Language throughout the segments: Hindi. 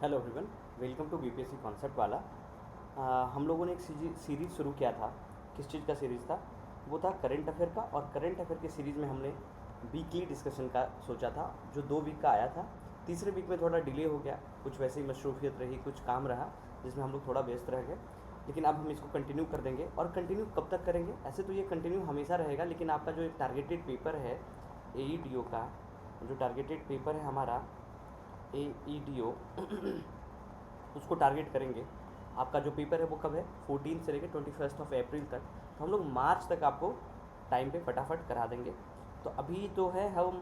Hello everyone, welcome to BPSC concept वाला। हम लोगों ने एक सीरीज़ शुरू किया था। किस चीज़ का सीरीज़ था? वो था करंट अफेयर का। और करंट अफेयर की सीरीज़ में हमने वीकली डिस्कशन का सोचा था, जो 2 वीक का आया था। तीसरे वीक में थोड़ा डिले हो गया, कुछ वैसे ही मसरूफियत रही, कुछ काम रहा जिसमें हम लोग थोड़ा व्यस्त रह गए। लेकिन अब हम इसको कंटिन्यू कर देंगे। और कंटिन्यू कब तक करेंगे? ऐसे तो ये कंटिन्यू हमेशा रहेगा, लेकिन आपका जो एक टारगेटेड पेपर है AEDO का, जो टारगेटेड पेपर है हमारा AEDO उसको टारगेट करेंगे। आपका जो पेपर है वो कब है? 14 से लेकर 21 अप्रैल तक। तो हम लोग मार्च तक आपको टाइम पे फटाफट करा देंगे। तो अभी तो है हम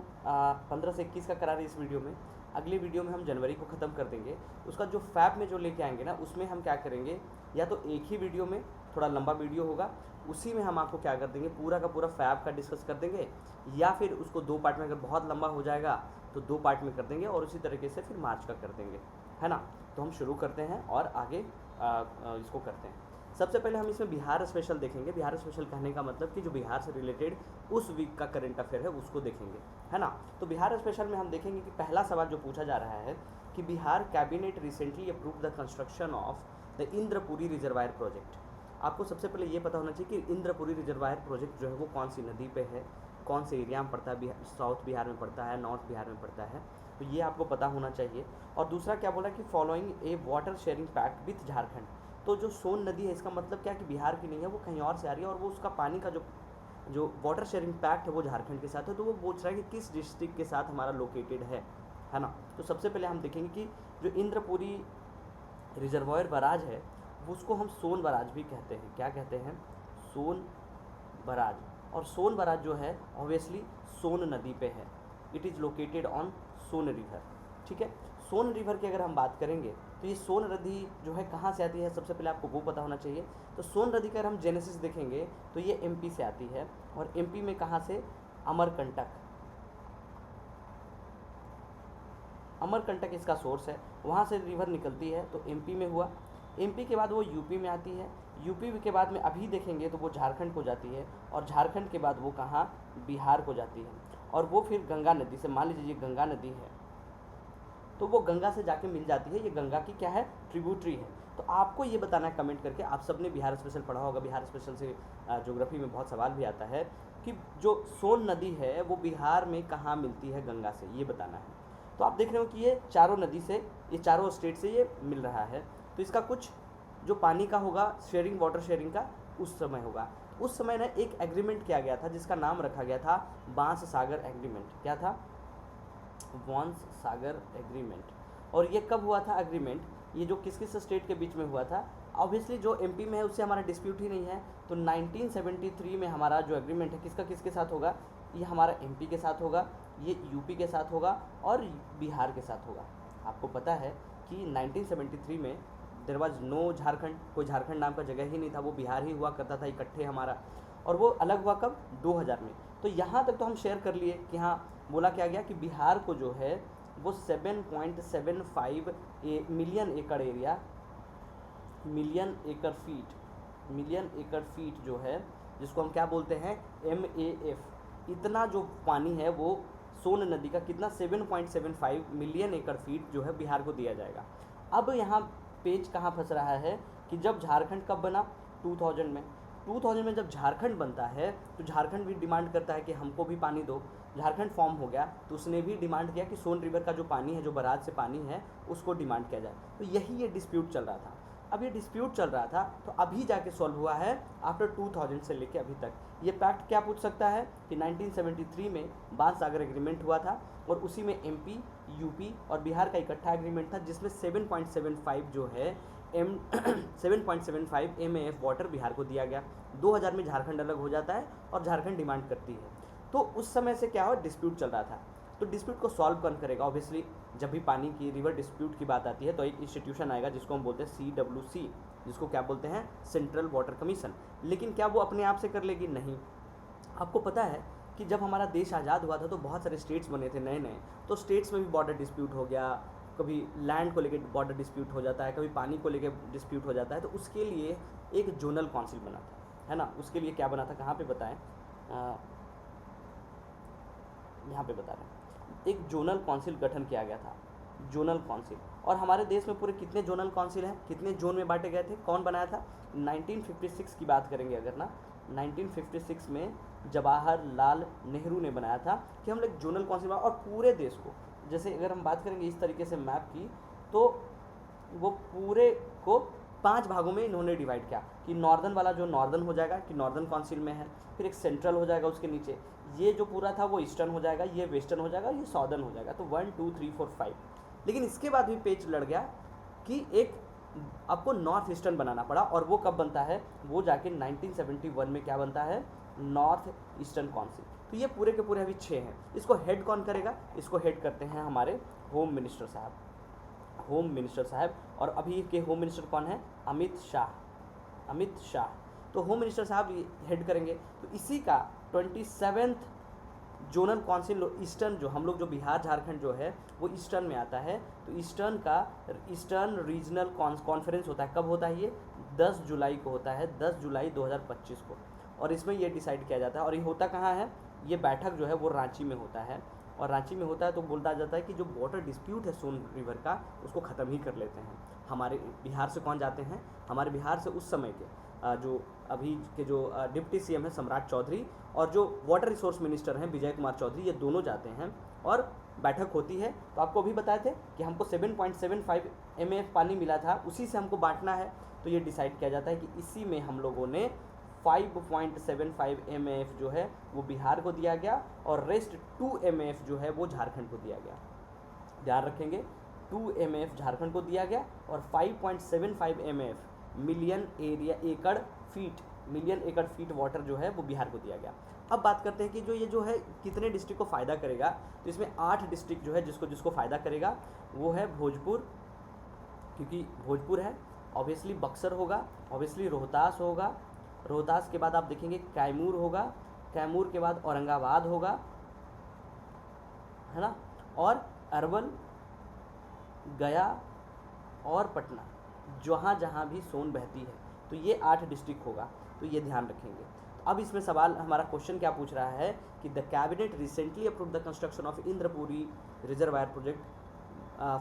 15 से 21 का करा रहे हैं इस वीडियो में। अगली वीडियो में हम जनवरी को ख़त्म कर देंगे। उसका जो फैब में जो लेके आएंगे ना, उसमें हम क्या करेंगे, या तो एक ही वीडियो में थोड़ा लंबा वीडियो होगा, उसी में हम आपको क्या कर देंगे, पूरा का पूरा फैब का डिस्कस कर देंगे। या फिर उसको 2 पार्ट में, अगर बहुत लंबा हो जाएगा तो 2 पार्ट में कर देंगे, और उसी तरीके से फिर मार्च का कर देंगे, है ना। तो हम शुरू करते हैं और आगे इसको करते हैं। सबसे पहले हम इसमें बिहार स्पेशल देखेंगे। बिहार स्पेशल कहने का मतलब कि जो बिहार से रिलेटेड उस वीक का करंट अफेयर है उसको देखेंगे, है ना। तो बिहार स्पेशल में हम देखेंगे कि पहला सवाल जो पूछा जा रहा है कि Bihar cabinet recently approve the construction of the Indrapuri reservoir project. आपको सबसे पहले ये पता होना चाहिए कि इंद्रपुरी रिजर्वायर प्रोजेक्ट जो है वो कौन सी नदी पे है, कौन से एरिया में पड़ता है, साउथ बिहार में पड़ता है, नॉर्थ बिहार में पड़ता है, तो ये आपको पता होना चाहिए। और दूसरा क्या बोला कि following a water sharing pact with Jharkhand. तो जो सोन नदी है, इसका मतलब क्या कि बिहार की नहीं है, वो कहीं और से आ रही है, और वो उसका पानी का जो जो वाटर शेयरिंग पैक्ट है वो झारखंड के साथ है। तो वो पूछ रहा है कि किस डिस्ट्रिक्ट के साथ हमारा लोकेटेड है ना। तो सबसे पहले हम देखेंगे कि जो इंद्रपुरी रिजर्वायर बराज है वो उसको हम सोन बराज भी कहते हैं। क्या कहते हैं? सोन बराज। और सोन बराज जो है ऑब्वियसली सोन नदी पे है। It is located on Son river. ठीक है। सोन रिवर की अगर हम बात करेंगे तो ये सोन नदी जो है कहाँ से आती है, सबसे पहले आपको वो पता होना चाहिए। तो सोन नदी का अगर हम जेनेसिस देखेंगे तो ये MP से आती है। और MP में कहाँ से? अमरकंटक। अमरकंटक इसका सोर्स है, वहाँ से रिवर निकलती है, तो MP में हुआ। MP के बाद वो UP में आती है। UP के बाद में अभी देखेंगे तो वो झारखंड को जाती है, और झारखंड के बाद वो कहाँ? बिहार को जाती है। और वो फिर गंगा नदी से, मान लीजिए ये गंगा नदी है, तो वो गंगा से जाके मिल जाती है। ये गंगा की क्या है? ट्रिब्यूटरी है। तो आपको ये बताना है कमेंट करके। आप सबने बिहार स्पेशल पढ़ा होगा, बिहार स्पेशल से ज्योग्राफी में बहुत सवाल भी आता है कि जो सोन नदी है वो बिहार में कहाँ मिलती है गंगा से, ये बताना है। तो आप देख रहे हो कि ये चारों नदी से, ये चारों स्टेट से ये मिल रहा है। तो इसका कुछ जो पानी का होगा शेयरिंग, वाटर शेयरिंग का, उस समय होगा। उस समय ना एक एग्रीमेंट किया गया था जिसका नाम रखा गया था बांस सागर एग्रीमेंट। क्या था? वांस सागर एग्रीमेंट। और ये कब हुआ था एग्रीमेंट? ये जो किस किस स्टेट के बीच में हुआ था? ऑब्वियसली जो MP में है उससे हमारा डिस्प्यूट ही नहीं है। तो 1973 में हमारा जो एग्रीमेंट है किसका किसके साथ होगा? ये हमारा MP के साथ होगा, ये UP के साथ होगा, और बिहार के साथ होगा। आपको पता है कि 1973 में देर वॉज नो झारखंड, कोई झारखंड नाम का जगह ही नहीं था, वो बिहार ही हुआ करता था इकट्ठे हमारा। और वो अलग हुआ कब? 2000 में। तो यहाँ तक तो हम शेयर कर लिए कि हाँ, बोला क्या गया कि बिहार को जो है वो 7.75 मिलियन एकड़ एरिया, मिलियन एकड़ फीट जो है, जिसको हम क्या बोलते हैं? MAF। इतना जो पानी है वो सोन नदी का कितना? 7.75 मिलियन एकड़ फीट जो है बिहार को दिया जाएगा। अब यहाँ पेज कहाँ फंस रहा है कि जब झारखंड कब बना? 2000 में। 2000 में जब झारखंड बनता है तो झारखंड भी डिमांड करता है कि हमको भी पानी दो। झारखंड फॉर्म हो गया तो उसने भी डिमांड किया कि सोन रिवर का जो पानी है, जो बराज से पानी है, उसको डिमांड किया जाए। तो यही ये डिस्प्यूट चल रहा था। अब ये डिस्प्यूट चल रहा था तो अभी जाके सॉल्व हुआ है आफ्टर 2000 से लेके अभी तक। ये पैक्ट क्या पूछ सकता है कि 1973 में बांस सागर एग्रीमेंट हुआ था, और उसी में MP, UP और बिहार का इकट्ठा एग्रीमेंट था, जिसमें 7.75 जो है 7.75 MAF वाटर बिहार को दिया गया। 2000 में झारखंड अलग हो जाता है और झारखंड डिमांड करती है। तो उस समय से क्या हो, डिस्प्यूट चल रहा था। तो डिस्प्यूट को सॉल्व कौन करेगा? ऑब्वियसली जब भी पानी की, रिवर डिस्प्यूट की बात आती है तो एक इंस्टीट्यूशन आएगा जिसको हम बोलते हैं CWC, जिसको क्या बोलते हैं? Central water commission. लेकिन क्या वो अपने आप से कर लेगी? नहीं। आपको पता है कि जब हमारा देश आज़ाद हुआ था तो बहुत सारे स्टेट्स बने थे नए नए, तो स्टेट्स में भी बॉर्डर डिस्प्यूट हो गया, कभी लैंड को लेकर बॉर्डर डिस्प्यूट हो जाता है, कभी पानी को लेकर डिस्प्यूट हो जाता है। तो उसके लिए एक जोनल काउंसिल बना था, है ना। उसके लिए क्या बना था, कहाँ पे बताएं? यहाँ पे बता रहे हैं। एक जोनल काउंसिल गठन किया गया था जोनल काउंसिल। और हमारे देश में पूरे कितने जोनल काउंसिल हैं, कितने जोन में बांटे गए थे, कौन बनाया था? 1956 की बात करेंगे अगर ना, 1956 में जवाहरलाल नेहरू ने बनाया था कि हम लोग जोनल काउंसिल और पूरे देश को, जैसे अगर हम बात करेंगे इस तरीके से मैप की, तो वो पूरे को 5 भागों में इन्होंने डिवाइड किया कि नॉर्दर्न वाला जो नॉर्दर्न हो जाएगा कि नॉर्दर्न काउंसिल में है, फिर एक सेंट्रल हो जाएगा उसके नीचे, ये जो पूरा था वो ईस्टर्न हो जाएगा, ये वेस्टर्न हो जाएगा, ये सॉर्दर्न हो जाएगा। तो 1 2 3 4 5। लेकिन इसके बाद भी पेच लड़ गया कि एक आपको नॉर्थ ईस्टर्न बनाना पड़ा, और वो कब बनता है? वो जाके 1971 में क्या बनता है? North eastern council. तो ये पूरे के पूरे अभी 6 हैं। इसको हेड कौन करेगा? इसको हेड करते हैं हमारे होम मिनिस्टर साहब, होम मिनिस्टर साहब। और अभी के होम मिनिस्टर कौन है? अमित शाह, अमित शाह। तो होम मिनिस्टर साहब हेड करेंगे। तो इसी का 27th जोनल काउंसिल ईस्टर्न, जो हम लोग जो बिहार झारखंड जो है वो ईस्टर्न में आता है, तो ईस्टर्न का ईस्टर्न रीजनल कॉन्फ्रेंस होता है। कब होता है ये? 10 जुलाई को होता है, 10 जुलाई 2025 को। और इसमें ये डिसाइड किया जाता है। और ये होता कहाँ है? ये बैठक जो है वो रांची में होता है। और रांची में होता है तो बोलता जाता है कि जो वाटर डिस्प्यूट है सोन रिवर का, उसको ख़त्म ही कर लेते हैं। हमारे बिहार से कौन जाते हैं? हमारे बिहार से उस समय के जो अभी के जो डिप्टी सीएम है सम्राट चौधरी, और जो वाटर रिसोर्स मिनिस्टर हैं विजय कुमार चौधरी, ये दोनों जाते हैं और बैठक होती है। तो आपको अभी बताए थे कि हमको 7.75 MF पानी मिला था, उसी से हमको बांटना है। तो ये डिसाइड किया जाता है कि इसी में हम लोगों ने 5.75 MF जो है वो बिहार को दिया गया, और रेस्ट 2 MF जो है वो झारखंड को दिया गया। ध्यान रखेंगे, 2 MF झारखंड को दिया गया, और 5.75 MF मिलियन एकड़ फीट वाटर जो है वो बिहार को दिया गया। अब बात करते हैं कि जो ये जो है कितने डिस्ट्रिक्ट को फ़ायदा करेगा। तो इसमें 8 डिस्ट्रिक्ट जो है जिसको फ़ायदा करेगा वो है भोजपुर, क्योंकि भोजपुर है, ऑब्वियसली बक्सर होगा, ऑब्वियसली रोहतास होगा, रोहतास के बाद आप देखेंगे कैमूर होगा, कैमूर के बाद औरंगाबाद होगा, है ना, और अरवल, गया और पटना, जहाँ जहाँ भी सोन बहती है। तो ये 8 डिस्ट्रिक्ट होगा, तो ये ध्यान रखेंगे। अब इसमें सवाल हमारा क्वेश्चन क्या पूछ रहा है कि the cabinet recently approve the construction of Indrapuri reservoir project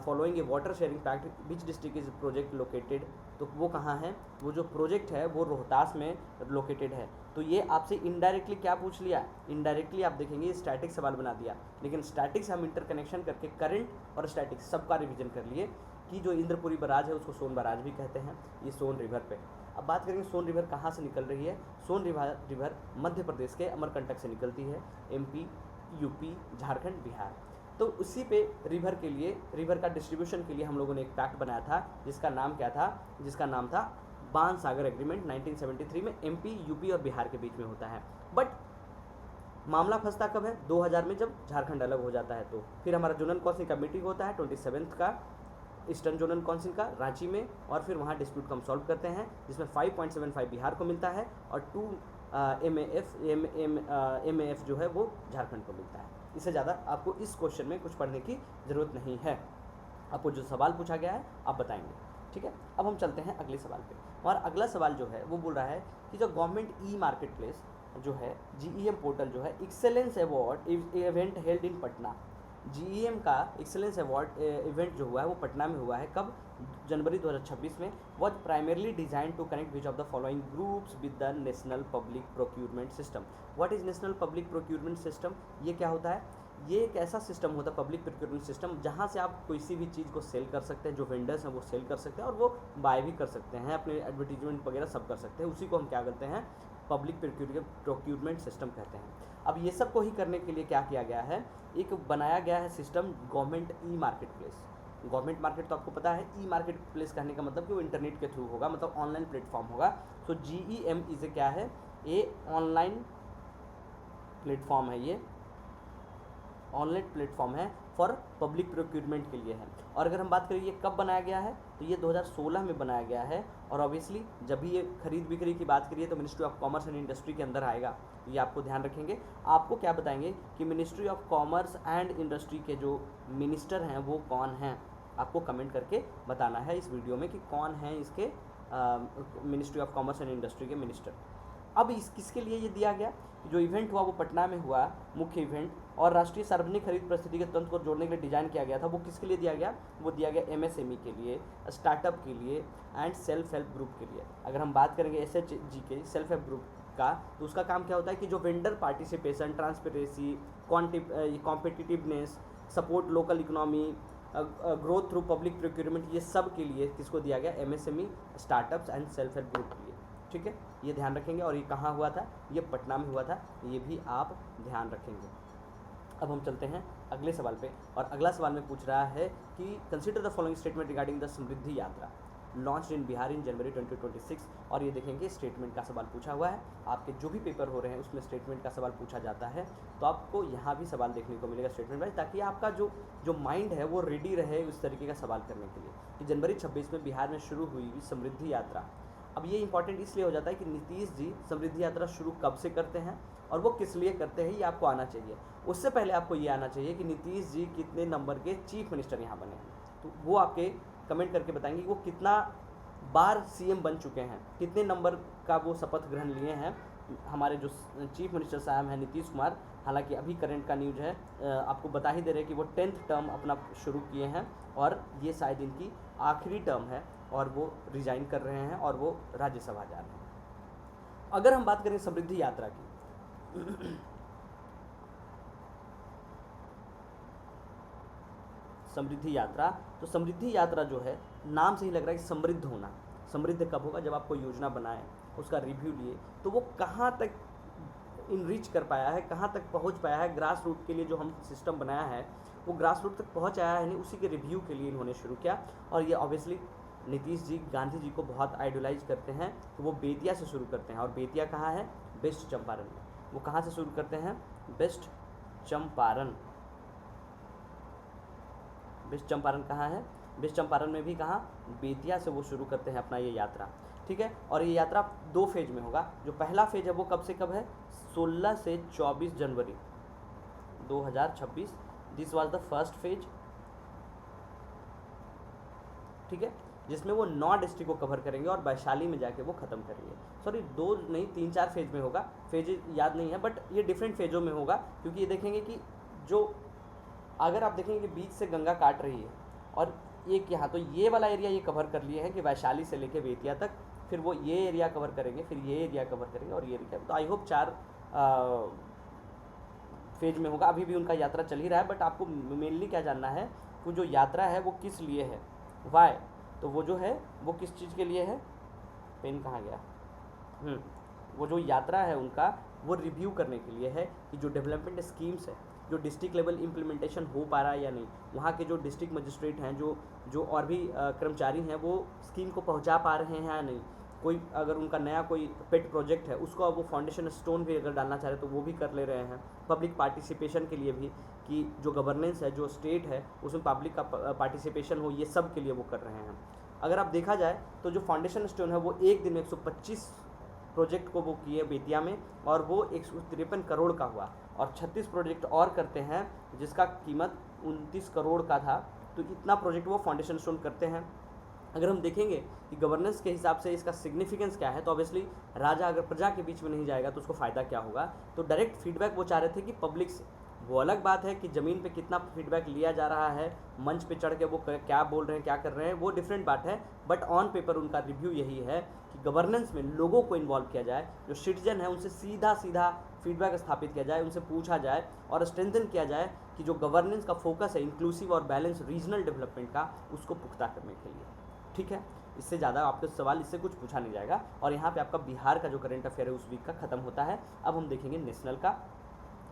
following a water sharing pact, which district is project located. तो वो कहाँ है? वो जो प्रोजेक्ट है वो रोहतास में लोकेटेड है। तो ये आपसे इनडायरेक्टली क्या पूछ लिया? इनडायरेक्टली आप देखेंगे स्टैटिक सवाल बना दिया, लेकिन स्टैटिक से हम इंटरकनेक्शन करके करंट और स्टैटिक सबका रिवीजन कर लिए कि जो इंद्रपुरी बराज है उसको सोन बराज भी कहते हैं, ये सोन रिवर पे। अब बात करेंगे सोन रिवर कहाँ से निकल रही है। सोन रिवर मध्य प्रदेश के अमरकंटक से निकलती है, MP, UP, झारखंड, बिहार। तो उसी पे रिवर के लिए, रिवर का डिस्ट्रीब्यूशन के लिए हम लोगों ने एक पैक्ट बनाया था, जिसका नाम क्या था? जिसका नाम था बाण सागर एग्रीमेंट। 1973 में MP, UP और बिहार के बीच में होता है। बट मामला फंसता कब है? 2000 में, जब झारखंड अलग हो जाता है। तो फिर हमारा जोनल काउंसिल का मीटिंग होता है 27 का, ईस्टर्न जोनल काउंसिल का रांची में, और फिर वहाँ डिस्प्यूट को हम सॉल्व करते हैं, जिसमें 5.75 बिहार को मिलता है और 2 MAF जो है वो झारखंड को मिलता है। इससे ज़्यादा आपको इस क्वेश्चन में कुछ पढ़ने की ज़रूरत नहीं है। आपको जो सवाल पूछा गया है आप बताएंगे, ठीक है। अब हम चलते हैं अगले सवाल पे। और अगला सवाल जो है वो बोल रहा है कि जो गवर्नमेंट मार्केट प्लेस जो है, GEM पोर्टल जो है, excellence award event held in Patna. GEM का एक्सेलेंस अवार्ड इवेंट जो हुआ है वो पटना में हुआ है। कब? जनवरी 2026 में। Was primarily design to connect which of the following groups with the national public procurement system. What is national public procurement system? ये क्या होता है? ये एक ऐसा सिस्टम होता है पब्लिक प्रोक्यूरमेंट सिस्टम, जहाँ से आप किसी भी चीज़ को सेल कर सकते हैं, जो वेंडर्स हैं वो सेल कर सकते हैं और वो बाय भी कर सकते हैं, अपने एडवर्टीजमेंट वगैरह सब कर सकते हैं। उसी को हम क्या करते हैं? पब्लिक प्रोक्यूरमेंट सिस्टम कहते हैं। अब ये सब को ही करने के लिए क्या किया गया है? एक बनाया गया है system, government market place. Government market तो आपको पता है, मार्केट प्लेस कहने का मतलब कि वो इंटरनेट के थ्रू होगा, मतलब ऑनलाइन प्लेटफॉर्म होगा। सो GEM इसे क्या है? ये ऑनलाइन प्लेटफॉर्म है, ये ऑनलाइन प्लेटफॉर्म है फॉर पब्लिक प्रोक्यूरमेंट के लिए है। और अगर हम बात करें ये कब बनाया गया है, तो ये 2016 में बनाया गया है। और ऑब्वियसली जब भी ये खरीद बिक्री की बात करिए तो ministry of commerce and industry के अंदर आएगा, ये आपको ध्यान रखेंगे। आपको क्या बताएंगे कि ministry of commerce and industry के जो मिनिस्टर हैं वो कौन हैं, आपको कमेंट करके बताना है इस वीडियो में कि कौन हैं इसके ministry of commerce and industry के मिनिस्टर। अब इस किसके लिए ये दिया गया कि जो इवेंट हुआ वो पटना में हुआ, मुख्य इवेंट, और राष्ट्रीय सार्वजनिक खरीद परिस्थितिगत तंत्र को जोड़ने के लिए डिजाइन किया गया था। वो किसके लिए दिया गया? वो दिया गया एमएसएमई के लिए, स्टार्टअप के लिए एंड सेल्फ हेल्प ग्रुप के लिए। अगर हम बात करेंगे एसएचजी के, सेल्फ हेल्प ग्रुप का, तो उसका काम क्या होता है कि जो vendor participation, transparency, competitiveness, support local economy, growth through public procurement, ये सब के लिए किसको दिया गया? MSME, startups and self help group के लिए। ठीक है, ये ध्यान रखेंगे। और ये कहाँ हुआ था? ये पटना में हुआ था, ये भी आप ध्यान रखेंगे। अब हम चलते हैं अगले सवाल पे, और अगला सवाल में पूछ रहा है कि consider the following statement regarding the Samriddhi Yatra launch in Bihar in January 2026। और ये देखेंगे स्टेटमेंट का सवाल पूछा हुआ है। आपके जो भी पेपर हो रहे हैं उसमें स्टेटमेंट का सवाल पूछा जाता है, तो आपको यहाँ भी सवाल देखने को मिलेगा स्टेटमेंट वाइज, ताकि आपका जो माइंड है वो रेडी रहे उस तरीके का सवाल करने के लिए। कि जनवरी 26 में बिहार में शुरू हुई समृद्धि यात्रा। अब ये इंपॉर्टेंट इसलिए हो जाता है कि नीतीश जी समृद्धि यात्रा शुरू कब से करते हैं और वो किस लिए करते हैं, ये आपको आना चाहिए। उससे पहले आपको ये आना चाहिए कि नीतीश जी कितने नंबर के चीफ मिनिस्टर यहाँ बने हैं। तो वो आपके कमेंट करके बताएंगे कि वो कितना बार सीएम बन चुके हैं, कितने नंबर का वो शपथ ग्रहण लिए हैं। हमारे जो चीफ मिनिस्टर साहब हैं नीतीश कुमार, हालांकि अभी करंट का न्यूज है, आपको बता ही दे रहे हैं कि वो 10th टर्म अपना शुरू किए हैं और ये शायद इनकी आखिरी टर्म है और वो रिजाइन कर रहे हैं और वो राज्यसभा जा रहे हैं। अगर हम बात करें समृद्धि यात्रा की, समृद्धि यात्रा, तो समृद्धि यात्रा जो है नाम से ही लग रहा है कि समृद्ध होना। समृद्ध कब होगा? जब आप कोई योजना बनाए, उसका रिव्यू लिए, तो वो कहाँ तक इनरिच कर पाया है, कहाँ तक पहुँच पाया है, ग्रास रूट के लिए जो हम सिस्टम बनाया है वो ग्रास रूट तक पहुँच आया है नहीं, उसी के रिव्यू के लिए इन्होंने शुरू किया। और ये ऑब्वियसली नीतीश जी गांधी जी को बहुत आइडोलाइज करते हैं, तो वो बेतिया से शुरू करते हैं। और बेतिया कहाँ है? वेस्ट चंपारण में। वो कहाँ से शुरू करते हैं? वेस्ट चंपारण। वेस्ट चंपारण कहाँ है? वेस्ट चंपारण में भी कहाँ? बेतिया से वो शुरू करते हैं अपना ये यात्रा। ठीक है, और ये यात्रा 2 फेज में होगा। जो पहला फेज है वो कब से कब है? 16 से 24 जनवरी 2026। This was the first phase. ठीक है, जिसमें वो 9 डिस्ट्रिक्ट को कवर करेंगे और वैशाली में जाके वो ख़त्म करेंगे। सॉरी 2 नहीं 3-4 फेज में होगा, फेज याद नहीं है, बट ये डिफरेंट फेजों में होगा। क्योंकि ये देखेंगे कि जो अगर आप देखेंगे कि बीच से गंगा काट रही है और एक यहाँ, तो ये वाला एरिया ये कवर कर लिए हैं कि वैशाली से लेके बेतिया तक, फिर वो ये एरिया कवर करेंगे, फिर ये एरिया कवर करेंगे और ये एरिया। तो आई होप 4 फेज में होगा। अभी भी उनका यात्रा चल ही रहा है, बट आपको मेनली क्या जानना है, वो जो यात्रा है वो किस लिए है, वाई। तो वो जो है वो किस चीज़ के लिए है? पेन कहाँ गया? वो जो यात्रा है उनका वो रिव्यू करने के लिए है कि जो डेवलपमेंट स्कीम्स है, जो डिस्ट्रिक्ट लेवल इम्प्लीमेंटेशन हो पा रहा है या नहीं, वहाँ के जो डिस्ट्रिक्ट मजिस्ट्रेट हैं, जो और भी कर्मचारी हैं, वो स्कीम को पहुँचा पा रहे हैं या नहीं। कोई अगर उनका नया कोई पेट प्रोजेक्ट है उसको अब वो फाउंडेशन स्टोन भी अगर डालना चाह रहे तो वो भी कर ले रहे हैं। पब्लिक पार्टिसिपेशन के लिए भी, कि जो गवर्नेंस है, जो स्टेट है, उसमें पब्लिक का पार्टिसिपेशन हो, ये सब के लिए वो कर रहे हैं। अगर आप देखा जाए तो जो फाउंडेशन स्टोन है वो एक दिन में 125 प्रोजेक्ट को वो किए बेतिया में, और वो 153 करोड़ का हुआ। और 36 प्रोजेक्ट और करते हैं जिसका कीमत 29 करोड़ का था। तो इतना प्रोजेक्ट वो फाउंडेशन स्टोन करते हैं। अगर हम देखेंगे कि गवर्नेंस के हिसाब से इसका सिग्निफिकेंस क्या है, तो ऑब्वियसली राजा अगर प्रजा के बीच में नहीं जाएगा तो उसको फ़ायदा क्या होगा। तो डायरेक्ट फीडबैक वो चाह रहे थे कि पब्लिक से। वो अलग बात है कि ज़मीन पे कितना फीडबैक लिया जा रहा है, मंच पे चढ़ के वो क्या बोल रहे हैं, क्या कर रहे हैं, वो डिफरेंट बात है। बट ऑन पेपर उनका रिव्यू यही है कि गवर्नेंस में लोगों को इन्वॉल्व किया जाए, जो सिटीजन है उनसे सीधा फीडबैक स्थापित किया जाए, उनसे पूछा जाए और स्ट्रेंथन किया जाए कि जो गवर्नेंस का फोकस है इंक्लूसिव और बैलेंस रीजनल डेवलपमेंट का, उसको पुख्ता करने के लिए। ठीक है, इससे ज़्यादा आपके सवाल इससे कुछ पूछा नहीं जाएगा। और यहाँ पे आपका बिहार का जो करंट अफेयर है उस वीक का ख़त्म होता है। अब हम देखेंगे नेशनल का।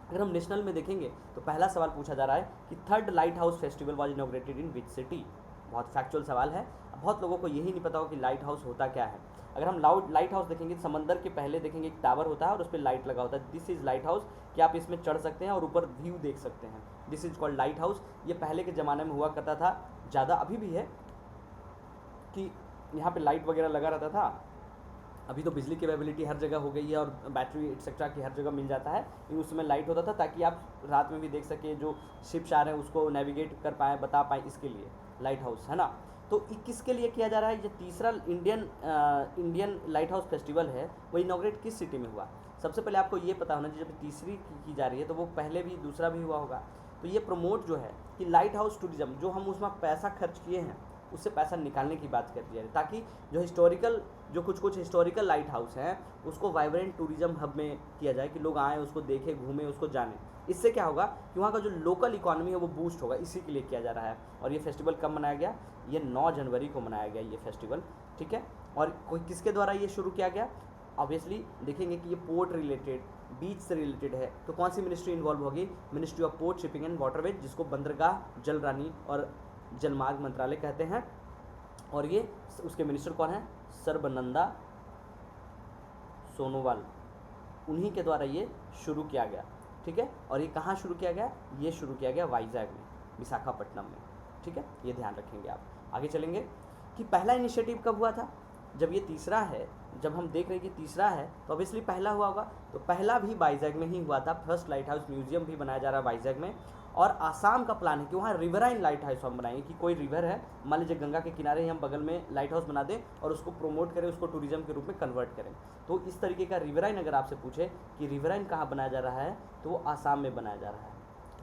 अगर हम नेशनल में देखेंगे तो पहला सवाल पूछा जा रहा है कि 3rd light house festival was inaugurated in which city. बहुत फैक्चुअल सवाल है। बहुत लोगों को यही नहीं पता हो कि लाइट हाउस होता क्या है। अगर हम लाइट हाउस देखेंगे, समंदर के पहले देखेंगे एक टावर होता है और उस पर लाइट लगा होता है। दिस इज़ लाइट हाउस, कि आप इसमें चढ़ सकते हैं और ऊपर व्यू देख सकते हैं। This is called light house. ये पहले के ज़माने में हुआ करता था, ज़्यादा अभी भी है कि यहाँ पे लाइट वगैरह लगा रहता था। अभी तो बिजली की अवेलेबिलिटी हर जगह हो गई है और बैटरी एक्सेट्रा की हर जगह मिल जाता है, लेकिन उस समय लाइट होता था ताकि आप रात में भी देख सकें, जो शिप्स आ रहे हैं उसको नेविगेट कर पाएँ, बता पाएँ, इसके लिए लाइट हाउस है ना। तो किसके लिए किया जा रहा है? ये तीसरा इंडियन लाइट हाउस फेस्टिवल है, वो इनॉग्रेट किस सिटी में हुआ? सबसे पहले आपको ये पता होना चाहिए, जब तीसरी की जा रही है तो वो पहले भी दूसरा भी हुआ होगा। तो ये प्रमोट जो है कि लाइट हाउस टूरिज्म, जो हम उसमें पैसा खर्च किए हैं उससे पैसा निकालने की बात कर रही है, ताकि जो हिस्टोरिकल, जो कुछ हिस्टोरिकल लाइट हाउस हैं उसको वाइब्रेंट टूरिज्म हब में किया जाए कि लोग आएँ, उसको देखें, घूमें, उसको जानें। इससे क्या होगा कि वहाँ का जो लोकल इकॉनमी है वो बूस्ट होगा, इसी के लिए किया जा रहा है। और ये फेस्टिवल कब मनाया गया? ये 9 जनवरी को मनाया गया ये फेस्टिवल, ठीक है। और कोई किसके द्वारा ये शुरू किया गया? ऑब्वियसली देखेंगे कि ये पोर्ट रिलेटेड, बीच से रिलेटेड है, तो कौन सी मिनिस्ट्री इन्वॉल्व होगी? Ministry of port, shipping and waterways, जिसको बंदरगाह, जलरानी और जलमार्ग मंत्रालय कहते हैं। और ये उसके मिनिस्टर कौन है? सर्बानंद सोनोवाल, उन्हीं के द्वारा ये शुरू किया गया, ठीक है। और ये कहाँ शुरू किया गया? ये शुरू किया गया वाइजैग में, विशाखापट्टनम में, ठीक है। ये ध्यान रखेंगे आप। आगे चलेंगे कि पहला इनिशिएटिव कब हुआ था? जब ये तीसरा है, जब हम देख रहे हैं कि तीसरा है तो ऑब्वियसली पहला हुआ होगा, तो पहला भी वाइजैग में ही हुआ था। फर्स्ट लाइट हाउस म्यूजियम भी बनाया जा रहा है वाइजैग में। और आसाम का प्लान है कि वहाँ रिवराइन लाइट हाउस हम बनाएंगे, कि कोई रिवर है, मान लीजिए गंगा के किनारे ही हम बगल में लाइट हाउस बना दें और उसको प्रमोट करें, उसको टूरिज्म के रूप में कन्वर्ट करें। तो इस तरीके का रिवराइन अगर आपसे पूछे कि रिवराइन कहाँ बनाया जा रहा है, तो वो आसाम में बनाया जा रहा है,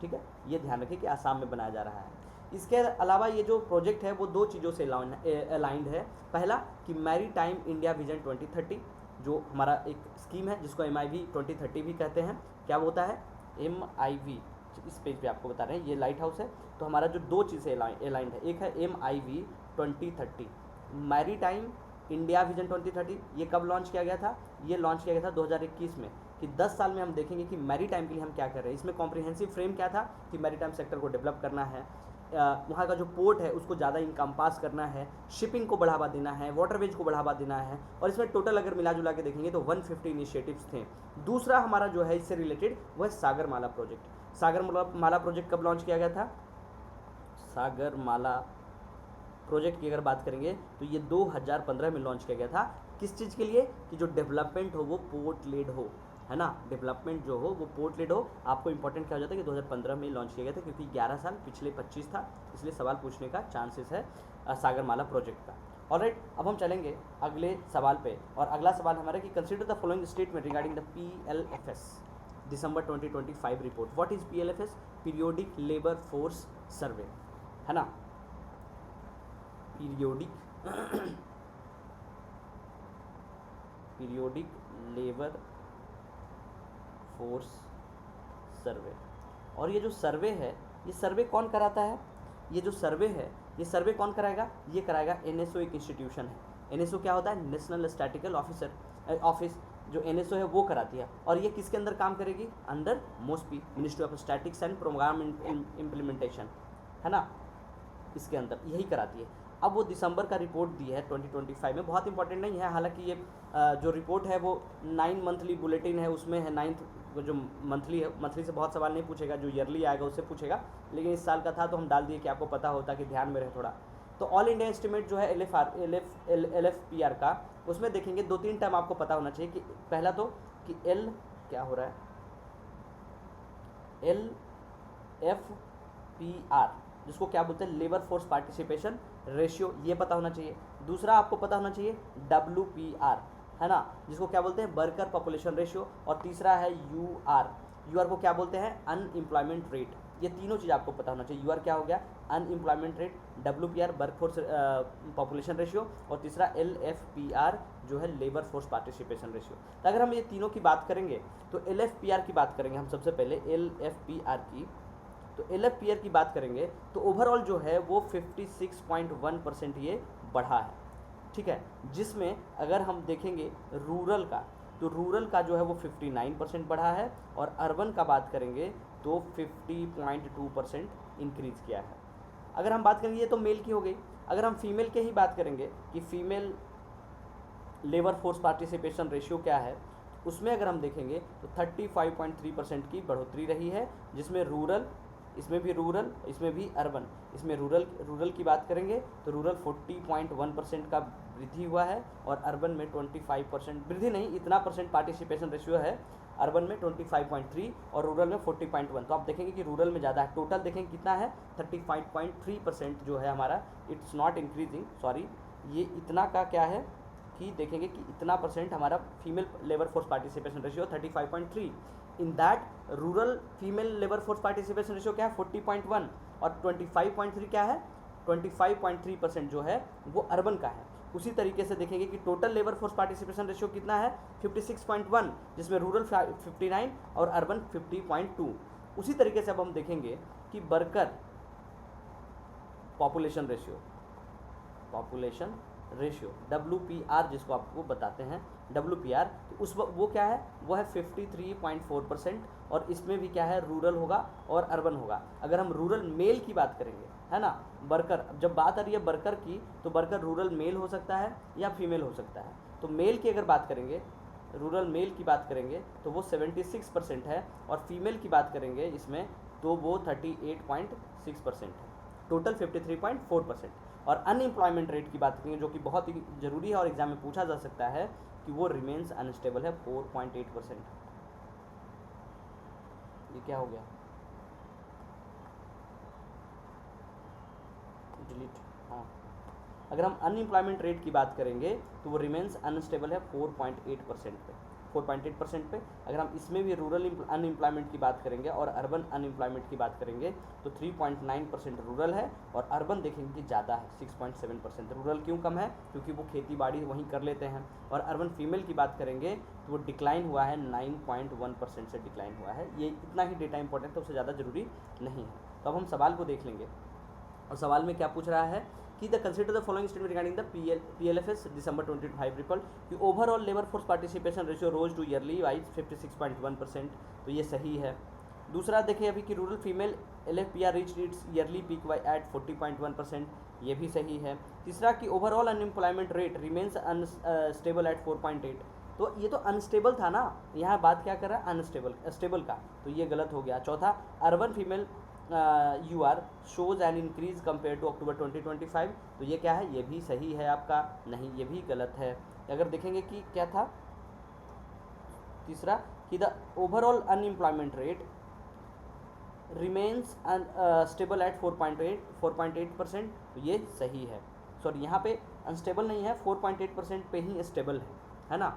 ठीक है। ये ध्यान रखें कि आसाम में बनाया जा रहा है। इसके अलावा ये जो प्रोजेक्ट है वो 2 चीज़ों से अलाइंड है। पहला कि मैरी टाइम इंडिया विजन 2030, जो हमारा एक स्कीम है जिसको MIV 2030 भी कहते हैं। क्या होता है? MIV, इस पेज पे आपको बता रहे हैं, ये लाइट हाउस है। तो हमारा जो 2 चीज़ें अलाइंड है, एक है MIV 2030, maritime India vision 2030। ये कब लॉन्च किया गया था? ये लॉन्च किया गया था 2021 में, कि 10 साल में हम देखेंगे कि मैरी टाइम के लिए हम क्या कर रहे हैं। इसमें कॉम्प्रिहेंसिव फ्रेम क्या था कि मैरी टाइम सेक्टर को डेवलप करना है, वहाँ का जो पोर्ट है उसको ज़्यादा इनकम्पास करना है, शिपिंग को बढ़ावा देना है, वाटरवेज को बढ़ावा देना है। और इसमें टोटल अगर मिला जुला के देखेंगे तो 150 इनिशिएटिव्स थे। दूसरा हमारा जो है इससे रिलेटेड वो है सागरमाला प्रोजेक्ट। सागरमाला प्रोजेक्ट कब लॉन्च किया गया था? सागरमाला प्रोजेक्ट की अगर बात करेंगे तो ये 2015 में लॉन्च किया गया था। किस चीज़ के लिए? कि जो डेवलपमेंट हो वो पोर्ट लेड हो, है ना, डेवलपमेंट जो हो वो पोर्ट लेड हो। आपको इंपॉर्टेंट क्या हो जाता है कि 2015 में लॉन्च किया गया था, क्योंकि 11 साल पिछले 25 था, इसलिए सवाल पूछने का चांसेस है सागरमाला प्रोजेक्ट का। ऑलराइट, अब हम चलेंगे अगले सवाल पे। और अगला सवाल हमारा कि consider the following statement regarding the PLFS December 2025 report. What is PLFS? Periodic labour force survey, है ना, पीरियोडिक लेबर फोर्स सर्वे। और ये जो सर्वे है, ये सर्वे कौन कराता है? ये जो सर्वे है, ये सर्वे कौन कराएगा? ये कराएगा NSO, एक इंस्टीट्यूशन है। NSO क्या होता है? नेशनल स्टैटिकल ऑफिस, जो NSO है वो कराती है। और ये किसके अंदर काम करेगी? Under MOSPI, ministry of statistics and programme implementation, है ना, इसके अंदर यही कराती है। अब वो दिसंबर का रिपोर्ट दी है 2025 में, बहुत इंपॉर्टेंट नहीं है, हालांकि ये जो रिपोर्ट है वो 9 मंथली बुलेटिन है, उसमें है 9th जो मंथली है, मंथली से बहुत सवाल नहीं पूछेगा, जो ईयरली आएगा उससे पूछेगा, लेकिन इस साल का था तो हम डाल दिए कि आपको पता होता कि ध्यान में रहे थोड़ा। तो ऑल इंडिया एस्टिमेट जो है LFPR का, उसमें देखेंगे 2-3 टर्म आपको पता होना चाहिए। कि पहला तो कि क्या हो रहा है, LFPR जिसको क्या बोलते हैं? लेबर फोर्स पार्टिसिपेशन रेशियो, ये पता होना चाहिए। दूसरा आपको पता होना चाहिए WPR, है ना, जिसको क्या बोलते हैं? Worker population ratio. और तीसरा है UR को क्या बोलते हैं? Unemployment rate. ये तीनों चीज़ आपको पता होना चाहिए। UR क्या हो गया? Unemployment rate, WPR work force population ratio, और तीसरा LFPR जो है लेबर फोर्स पार्टिसिपेशन रेशियो। तो अगर हम ये तीनों की बात करेंगे तो LFPR की बात करेंगे हम सबसे पहले, LFPR की। तो LFPR की बात करेंगे तो ओवरऑल जो है वो 56.1% ये बढ़ा है, ठीक है। जिसमें अगर हम देखेंगे रूरल का, तो रूरल का जो है वो 59% बढ़ा है, और अर्बन का बात करेंगे तो 50.2% इंक्रीज़ किया है। अगर हम बात करेंगे, ये तो मेल की हो गई। अगर हम फीमेल के ही बात करेंगे कि female labour force participation ratio क्या है, उसमें अगर हम देखेंगे तो 35.3% की बढ़ोतरी रही है, जिसमें रूरल, इसमें भी रूरल, इसमें भी अर्बन। इसमें रूरल की बात करेंगे तो रूरल 40.1% का वृद्धि हुआ है, और अर्बन में 25% वृद्धि नहीं, इतना परसेंट पार्टिसिपेशन रेशियो है। अर्बन में 25.3 और रूरल में 40.1। तो आप देखेंगे कि रूरल में ज़्यादा है। टोटल देखेंगे कितना है? 35.3% जो है हमारा, इट्स नॉट इंक्रीजिंग, सॉरी, ये इतना का क्या है कि देखेंगे कि इतना परसेंट हमारा female labour force participation ratio 35.3, in that rural female labour force participation ratio क्या है 40.1, और 25.3 क्या है 25.3% जो है वो अर्बन का है। उसी तरीके से देखेंगे कि total labour force participation ratio कितना है 56.1, जिसमें रूरल 59 और अर्बन 50.2। उसी तरीके से अब हम देखेंगे कि वर्कर पॉपुलेशन रेशियो WPR जिसको आपको बताते हैं WPR, तो उस वो क्या है वो है 53.4%, और इसमें भी क्या है रूरल होगा और अर्बन होगा। अगर हम रूरल मेल की बात करेंगे है ना, वर्कर, जब बात आ रही है वर्कर की तो वर्कर रूरल मेल हो सकता है या फीमेल हो सकता है। तो मेल की अगर बात करेंगे, रूरल मेल की बात करेंगे तो वो 76% है, और फीमेल की बात करेंगे इसमें तो वो 38.6% है, टोटल 53.4%। और अनएम्प्लॉयमेंट रेट की बात करेंगे जो कि बहुत ही ज़रूरी है और एग्जाम में पूछा जा सकता है कि वो रिमेन्स अनस्टेबल है 4.8%। ये क्या हो गया, डिलीट, हाँ। अगर हम अनएम्प्लॉयमेंट रेट की बात करेंगे तो वो रिमेन्स अनस्टेबल है 4.8% पे। अगर हम इसमें भी रूरल अनएम्प्लॉयमेंट की बात करेंगे और अर्बन अनएम्प्लॉयमेंट की बात करेंगे तो 3.9% रूरल है, और अर्बन देखेंगे कि ज़्यादा है 6.7%। रूरल क्यों कम है, क्योंकि वो खेती बाड़ी वहीं कर लेते हैं। और अर्बन फीमेल की बात करेंगे तो वो डिक्लाइन हुआ है 9.1% से डिक्लाइन हुआ है। ये इतना ही डेटा इंपॉर्टेंट है, उससे ज़्यादा ज़रूरी नहीं है। तो अब हम सवाल को देख लेंगे, और सवाल में क्या पूछ रहा है कि the consider the following statement regarding the PLFS December 2025 report कि overall labour force participation ratio rose to yearly wise 56.1%, तो ये सही है। दूसरा देखें अभी कि rural female LFPR reach its yearly peak at 40.1%, ये भी सही है। तीसरा कि overall unemployment rate remains unstable at 4.8, तो ये तो अनस्टेबल था ना, यहाँ बात क्या कर रहा है स्टेबल का, तो ये गलत हो गया। चौथा, urban female UR shows an increase compare to October 2025, तो ये क्या है, ये भी सही है आपका, नहीं ये भी गलत है। अगर देखेंगे कि क्या था तीसरा कि the overall unemployment rate remains stable at 4.8%, तो ये सही है। सॉरी, यहाँ पे अनस्टेबल नहीं है, 4.8% पे ही स्टेबल है ना,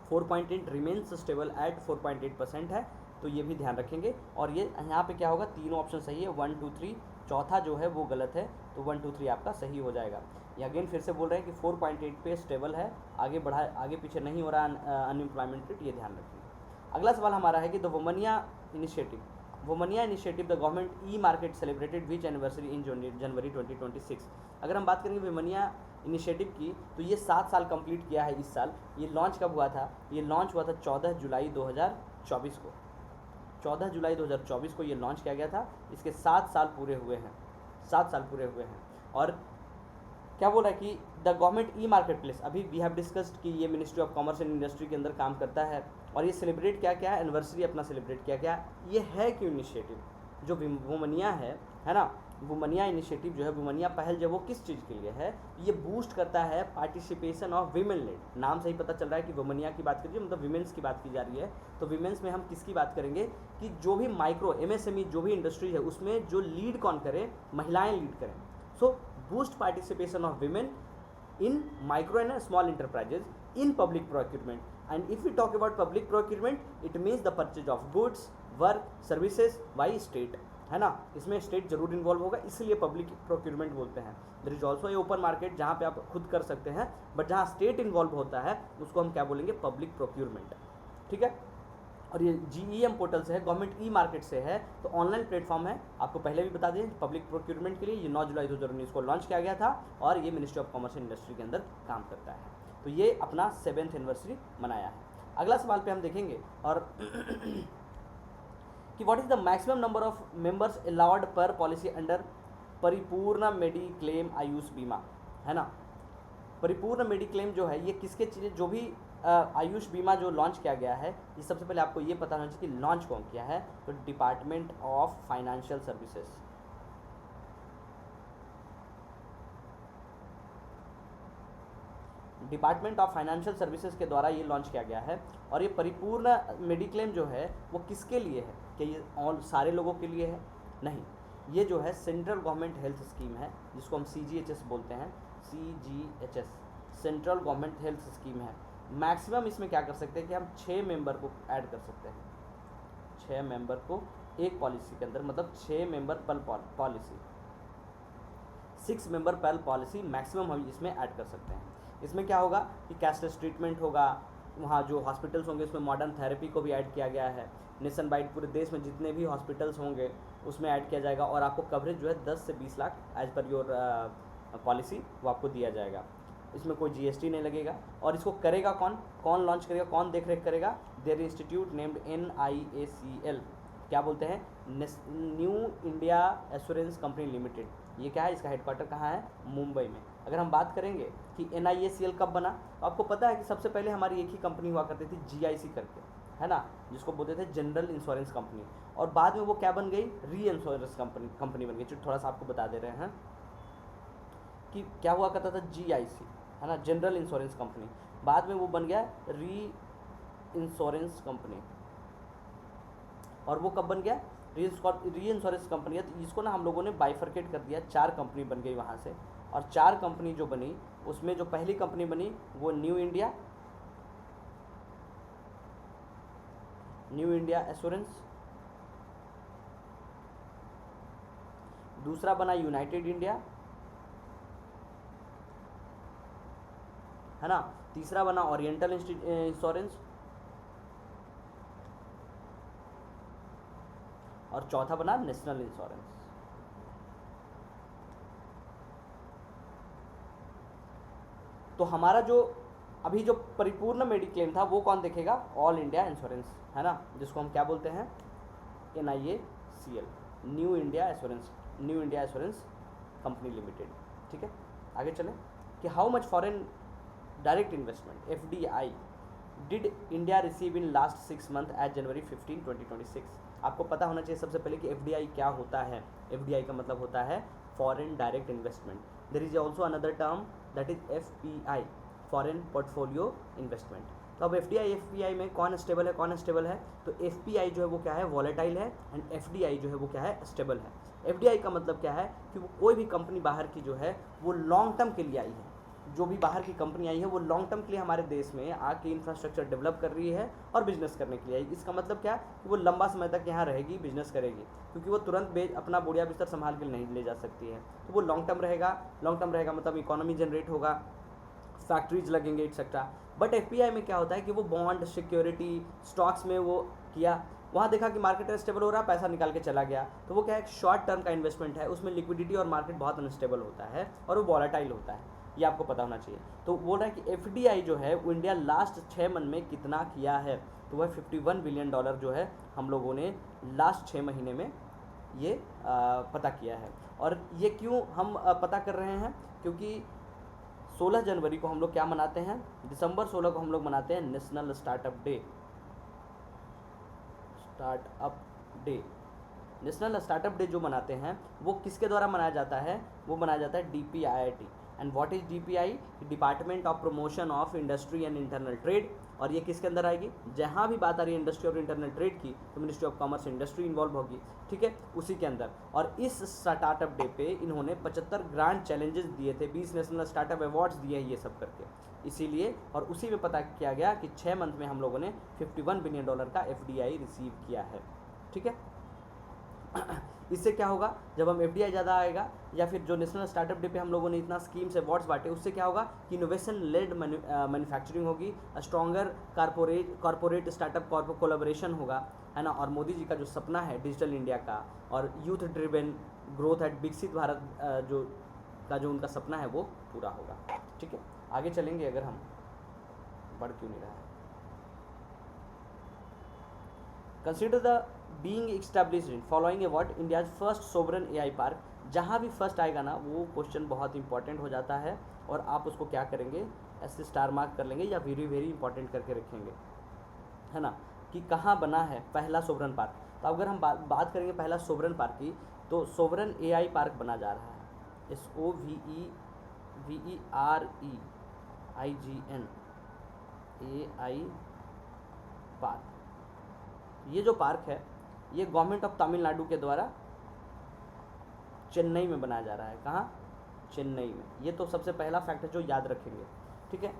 4.8 रिमेन्स स्टेबल एट 4.8% है, तो ये भी ध्यान रखेंगे। और ये यहाँ पे क्या होगा, तीनों ऑप्शन सही है, 1 2 3, चौथा जो है वो गलत है, तो 1 2 3 आपका सही हो जाएगा। ये अगेन फिर से बोल रहे हैं कि 4.8 पे स्टेबल है, आगे पीछे नहीं हो रहा अनएम्प्लॉयमेंट रेट, ये ध्यान रखिए। अगला सवाल हमारा है कि the Womaniya initiative the government e market celebrated which anniversary in January 2026। अगर हम बात करेंगे वुमनिया इनिशिएटिव की, तो ये 7 साल कंप्लीट किया है इस साल। ये लॉन्च कब हुआ था, ये लॉन्च हुआ था 14 जुलाई 2024 को, 14 जुलाई 2024 को ये लॉन्च किया गया था। इसके 7 साल पूरे हुए हैं, 7 साल पूरे हुए हैं। और क्या बोल रहा है कि द गवर्नमेंट ई-मार्केट प्लेस, अभी वी हैव डिस्कस्ड कि ये ministry of commerce and industry के अंदर काम करता है, और ये सेलिब्रेट क्या क्या है, एनिवर्सरी अपना सेलिब्रेट किया क्या, ये है क्यों इनिशिएटिव जो वुमनिया है ना, वुमनिया इनिशिएटिव जो है, वुमनिया पहल जो वो किस चीज़ के लिए है, ये बूस्ट करता है पार्टिसिपेशन ऑफ वीमेन लेड। नाम से ही पता चल रहा है कि वुमनिया की बात करिए, मतलब वीमेंस की बात की जा रही है। तो वीमेंस में हम किसकी बात करेंगे कि जो भी माइक्रो MSME जो भी इंडस्ट्री है उसमें जो लीड कौन करे, महिलाएं लीड करें। So boost participation of women in micro and small enterprises in public procurement. And if we talk about public procurement, it means the purchase of goods, work, services by state, है ना, इसमें स्टेट जरूर इन्वॉल्व होगा, इसलिए पब्लिक प्रोक्यूरमेंट बोलते हैं। There is also a open market जहाँ पे आप खुद कर सकते हैं, बट जहाँ स्टेट इन्वॉल्व होता है उसको हम क्या बोलेंगे, पब्लिक प्रोक्यूरमेंट, ठीक है। और ये GEM पोर्टल से है, गवर्नमेंट ई-मार्केट से है, तो ऑनलाइन प्लेटफॉर्म है। आपको पहले भी बता दें पब्लिक प्रोक्यूरमेंट के लिए ये 9 जुलाई 2019 को लॉन्च किया गया था, और ये ministry of commerce and industry के अंदर काम करता है। तो ये अपना 7th एनिवर्सरी मनाया है। अगला सवाल पे हम देखेंगे और कि what is the maximum number of members allowed पर पॉलिसी अंडर परिपूर्ण मेडिक्लेम आयुष बीमा, है ना। परिपूर्ण मेडिक्लेम जो है ये किसके चीज़ें, जो भी आयुष बीमा जो लॉन्च किया गया है, ये सबसे पहले आपको ये पता होना चाहिए कि लॉन्च कौन किया है, तो department of financial services. Department of financial services के द्वारा ये लॉन्च किया गया है। और ये परिपूर्ण मेडिक्लेम जो है वो किसके लिए है, क्या ये ऑल सारे लोगों के लिए है, नहीं, ये जो है सेंट्रल गवर्नमेंट हेल्थ स्कीम है जिसको हम CGHS बोलते हैं, CGHS central government health scheme है। मैक्सिमम इसमें क्या कर सकते हैं कि हम 6 मेंबर को ऐड कर सकते हैं, 6 मेंबर को एक पॉलिसी के अंदर, मतलब 6 मेंबर पर पॉलिसी, 6 मेंबर पर पॉलिसी मैक्सिमम हम इसमें ऐड कर सकते हैं। इसमें क्या होगा कि कैशलेस ट्रीटमेंट होगा, वहाँ जो हॉस्पिटल्स होंगे उसमें मॉडर्न थेरेपी को भी ऐड किया गया है, नेशन वाइड पूरे देश में जितने भी हॉस्पिटल्स होंगे उसमें ऐड किया जाएगा, और आपको कवरेज जो है 10 से 20 लाख एज पर योर पॉलिसी वो आपको दिया जाएगा। इसमें कोई जीएसटी नहीं लगेगा। और इसको करेगा कौन, कौन लॉन्च करेगा, कौन देख रेख करेगा, देयर इंस्टीट्यूट नेम्ड NIACL, क्या बोलते हैं, new India assurance company limited. ये क्या है, इसका हेडक्वार्टर कहाँ है, मुंबई में। अगर हम बात करेंगे कि NIACL कब बना, तो आपको पता है कि सबसे पहले हमारी एक ही कंपनी हुआ करती थी GIC करके, है ना, जिसको बोलते थे जनरल इंश्योरेंस कंपनी, और बाद में वो क्या बन गई, री इंश्योरेंस कंपनी बन गई। थोड़ा सा आपको बता दे रहे हैं कि क्या हुआ करता था, GIC, है ना, जनरल इंश्योरेंस कंपनी, बाद में वो बन गया री इंश्योरेंस कंपनी। और वो कब बन गया, री इंश्योरेंस कंपनी है, तो इसको ना हम लोगों ने बाइफरकेट कर दिया, 4 कंपनी बन गई वहाँ से। और 4 कंपनी जो बनी उसमें जो पहली कंपनी बनी वो न्यू इंडिया एश्योरेंस, दूसरा बना यूनाइटेड इंडिया, है ना, तीसरा बना ओरिएंटल इंश्योरेंस, और चौथा बना नेशनल इंश्योरेंस। तो हमारा जो अभी जो परिपूर्ण मेडिक्लेम था वो कौन देखेगा, ऑल इंडिया इंश्योरेंस, है ना, जिसको हम क्या बोलते हैं, NIACL, new India assurance company limited. ठीक है, आगे चलें कि how much foreign direct investment FDI did India receive in last 6 month as January 15, 2026। आपको पता होना चाहिए सबसे पहले कि FDI क्या होता है। FDI का मतलब होता है foreign direct investment. There is also another term that is FPI, foreign portfolio investment. तो अब FPI में कौन स्टेबल है, तो FPI जो है वो क्या है, वॉलेटाइल है, एंड FDI जो है वो क्या है, स्टेबल है। FDI का मतलब क्या है कि वो कोई भी कंपनी बाहर की जो है वो लॉन्ग टर्म के लिए आई है, जो भी बाहर की कंपनी आई है वो लॉन्ग टर्म के लिए हमारे देश में आके इंफ्रास्ट्रक्चर डेवलप कर रही है और बिजनेस करने के लिए आई। इसका मतलब क्या कि वो लंबा समय तक यहाँ रहेगी, बिजनेस करेगी, क्योंकि वो तुरंत अपना बोरिया बिस्तर संभाल के नहीं ले जा सकती है। तो वो लॉन्ग टर्म रहेगा मतलब इकोनॉमी जनरेट होगा, फैक्ट्रीज लगेंगे एक्सेट्रा। बट FPI में क्या होता है कि वो बॉन्ड, सिक्योरिटी, स्टॉक्स में वो किया, वहाँ देखा कि मार्केट स्टेबल हो रहा, पैसा निकाल के चला गया, तो वो क्या है, शॉर्ट टर्म का इन्वेस्टमेंट है, उसमें लिक्विडिटी और मार्केट बहुत अनस्टेबल होता है और वो वॉलेटाइल होता है, ये आपको पता होना चाहिए। तो बोल रहा है कि FDI जो है वो इंडिया लास्ट 6 मंथ में कितना किया है, तो वह $51 बिलियन जो है हम लोगों ने लास्ट 6 महीने में ये पता किया है। और ये क्यों हम पता कर रहे हैं, क्योंकि 16 जनवरी को हम लोग क्या मनाते हैं, दिसंबर 16 को हम लोग मनाते हैं national startup national startup day जो मनाते हैं वो किसके द्वारा मनाया जाता है, वो मनाया जाता है DPIIT। And what is DPI, department of promotion of industry and internal trade. और ये किसके अंदर आएगी, जहाँ भी बात आ रही है इंडस्ट्री और इंटरनल ट्रेड की तो ministry of commerce industry involve होगी, ठीक है, उसी के अंदर। और इस स्टार्टअप डे पे इन्होंने 75 ग्रांड चैलेंजेस दिए थे, 20 नेशनल स्टार्टअप अवार्ड्स दिए हैं ये सब करके, इसीलिए। और उसी में पता किया गया कि 6 मंथ में हम लोगों ने $51 बिलियन का FDI रिसीव किया है, ठीक है। इससे क्या होगा, जब हम FDI ज़्यादा आएगा या फिर जो नेशनल स्टार्टअप डे पे हम लोगों ने इतना स्कीम्स अवार्ड्स बांटे, उससे क्या होगा कि इनोवेशन लेड मैन्युफैक्चरिंग होगी, स्ट्रॉन्गर कॉर्पोरेट स्टार्टअप कोलैबोरेशन होगा, है ना। और मोदी जी का जो सपना है डिजिटल इंडिया का और यूथ ड्रिवन ग्रोथ एट विकसित भारत जो उनका सपना है वो पूरा होगा, ठीक है। आगे चलेंगे, अगर हम बढ़ क्यों नहीं रहा है, consider the being established in following what India's first sovereign AI park. जहाँ भी फर्स्ट आएगा ना वो क्वेश्चन बहुत इंपॉर्टेंट हो जाता है और आप उसको क्या करेंगे, ऐसे स्टार मार्क कर लेंगे या वेरी वेरी इंपॉर्टेंट करके रखेंगे, है ना, कि कहाँ बना है पहला सोवरन पार्क। तो अगर हम बात करेंगे पहला सोवरन पार्क की, तो सोवरन AI पार्क बना जा रहा है, SOVEREIGN AI पार्क। ये जो पार्क है ये गवर्नमेंट ऑफ तमिलनाडु के द्वारा चेन्नई में बनाया जा रहा है। कहाँ, चेन्नई में। ये तो सबसे पहला फैक्ट है जो याद रखेंगे। ठीक है।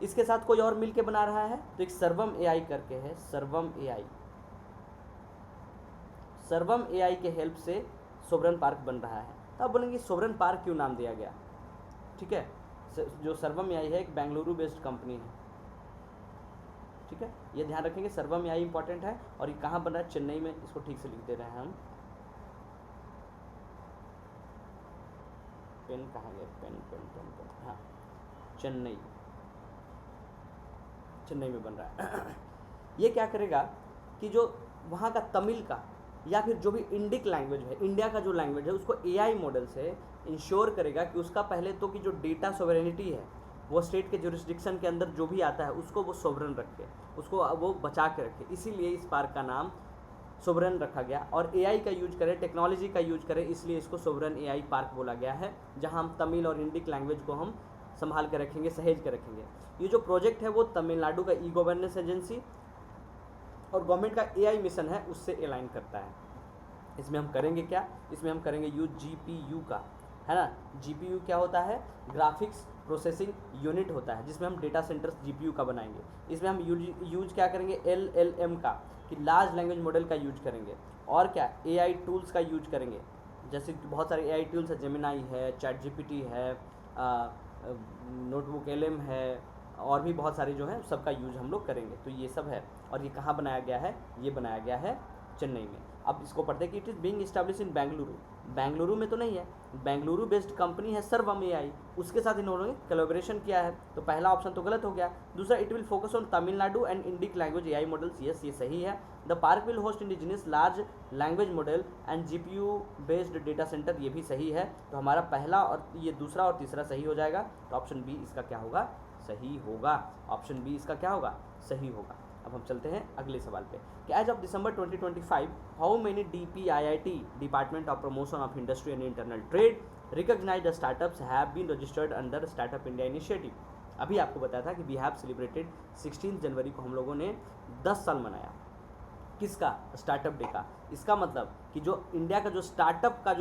इसके साथ कोई और मिल के बना रहा है तो एक सर्वम एआई करके है, सर्वम एआई, सर्वम एआई के हेल्प से सोवरन पार्क बन रहा है। तो आप बोलेंगे सोवरन पार्क क्यों नाम दिया गया, ठीक है। जो सर्वम एआई है एक बेंगलुरु बेस्ड कंपनी है, ठीक है, ये ध्यान रखेंगे। सर्वम एआई इंपॉर्टेंट है और ये कहाँ बन रहा है, चेन्नई में, इसको ठीक से लिख दे रहे हैं हम। पेन कहाँ गए, पेन पेन पेन पेन, हाँ, चेन्नई, चेन्नई में बन रहा है। ये क्या करेगा कि जो वहाँ का तमिल का या फिर जो भी इंडिक लैंग्वेज है, इंडिया का जो लैंग्वेज है, उसको एआई मॉडल से इंश्योर करेगा कि उसका पहले तो कि जो डेटा सोवरेनिटी है वो स्टेट के जुरिस्डिक्शन के अंदर जो भी आता है उसको वो सोवरन रखे, उसको वो बचा के रखे। इसीलिए इस पार्क का नाम सोवरन रखा गया। और एआई का यूज करें, टेक्नोलॉजी का यूज करें, इसलिए इसको सोवरन एआई पार्क बोला गया है, जहां हम तमिल और इंडिक लैंग्वेज को हम संभाल के रखेंगे, सहेज के रखेंगे। ये जो प्रोजेक्ट है वो तमिलनाडु का ई गवर्नेंस एजेंसी और गवर्नमेंट का एआई मिशन है उससे अलाइन करता है। इसमें हम करेंगे क्या, इसमें हम करेंगे यूज जीपीयू का, है ना। जीपीयू क्या होता है, ग्राफिक्स प्रोसेसिंग यूनिट होता है, जिसमें हम डेटा सेंटर्स जीपीयू का बनाएंगे। इसमें हम यूज क्या करेंगे, एलएलएम का, कि लार्ज लैंग्वेज मॉडल का यूज करेंगे। और क्या, एआई टूल्स का यूज करेंगे, जैसे बहुत सारे एआई टूल्स है, जेमिनाई है, चैट जीपीटी है, नोटबुक एलएम है, और भी बहुत सारे जो हैं सबका यूज हम लोग करेंगे। तो ये सब है। और ये कहाँ बनाया गया है, ये बनाया गया है चेन्नई में। अब इसको पढ़ते हैं कि it is being establish in Bengaluru. Bengaluru में तो नहीं है, बेंगलुरु बेस्ड कंपनी है सर्वम एआई, उसके साथ इन्होंने कोलैबोरेशन किया है। तो पहला ऑप्शन तो गलत हो गया। दूसरा, it will focus on Tamil Nadu and Indic language AI models, yes ये सही है। The park will host indigenous large language model and GPU based data centre, ये भी सही है। तो हमारा पहला और ये दूसरा और तीसरा सही हो जाएगा। तो ऑप्शन बी इसका क्या होगा, सही होगा। ऑप्शन बी इसका क्या होगा, सही होगा। अब हम चलते हैं अगले सवाल पे कि as of December 2025 how many DPIIT department of promotion of industry and internal trade recognised startups have been registered under startup India initiative. अभी आपको बताया था कि वी हैव सेलिब्रेटेड 16 जनवरी को हम लोगों ने 10 साल मनाया, किसका, स्टार्टअप डे का। इसका मतलब कि जो इंडिया का जो स्टार्टअप का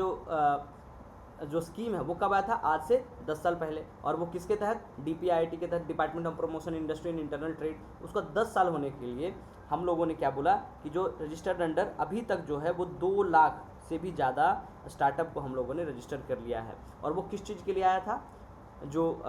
जो स्कीम है वो कब आया था, आज से 10 साल पहले। और वो किसके तहत, डीपीआईआईटी के तहत, department of promotion industry and internal trade. उसका 10 साल होने के लिए हम लोगों ने क्या बोला कि जो रजिस्टर्ड अंडर अभी तक जो है वो 2 लाख से भी ज़्यादा स्टार्टअप को हम लोगों ने रजिस्टर कर लिया है। और वो किस चीज़ के लिए आया था, जो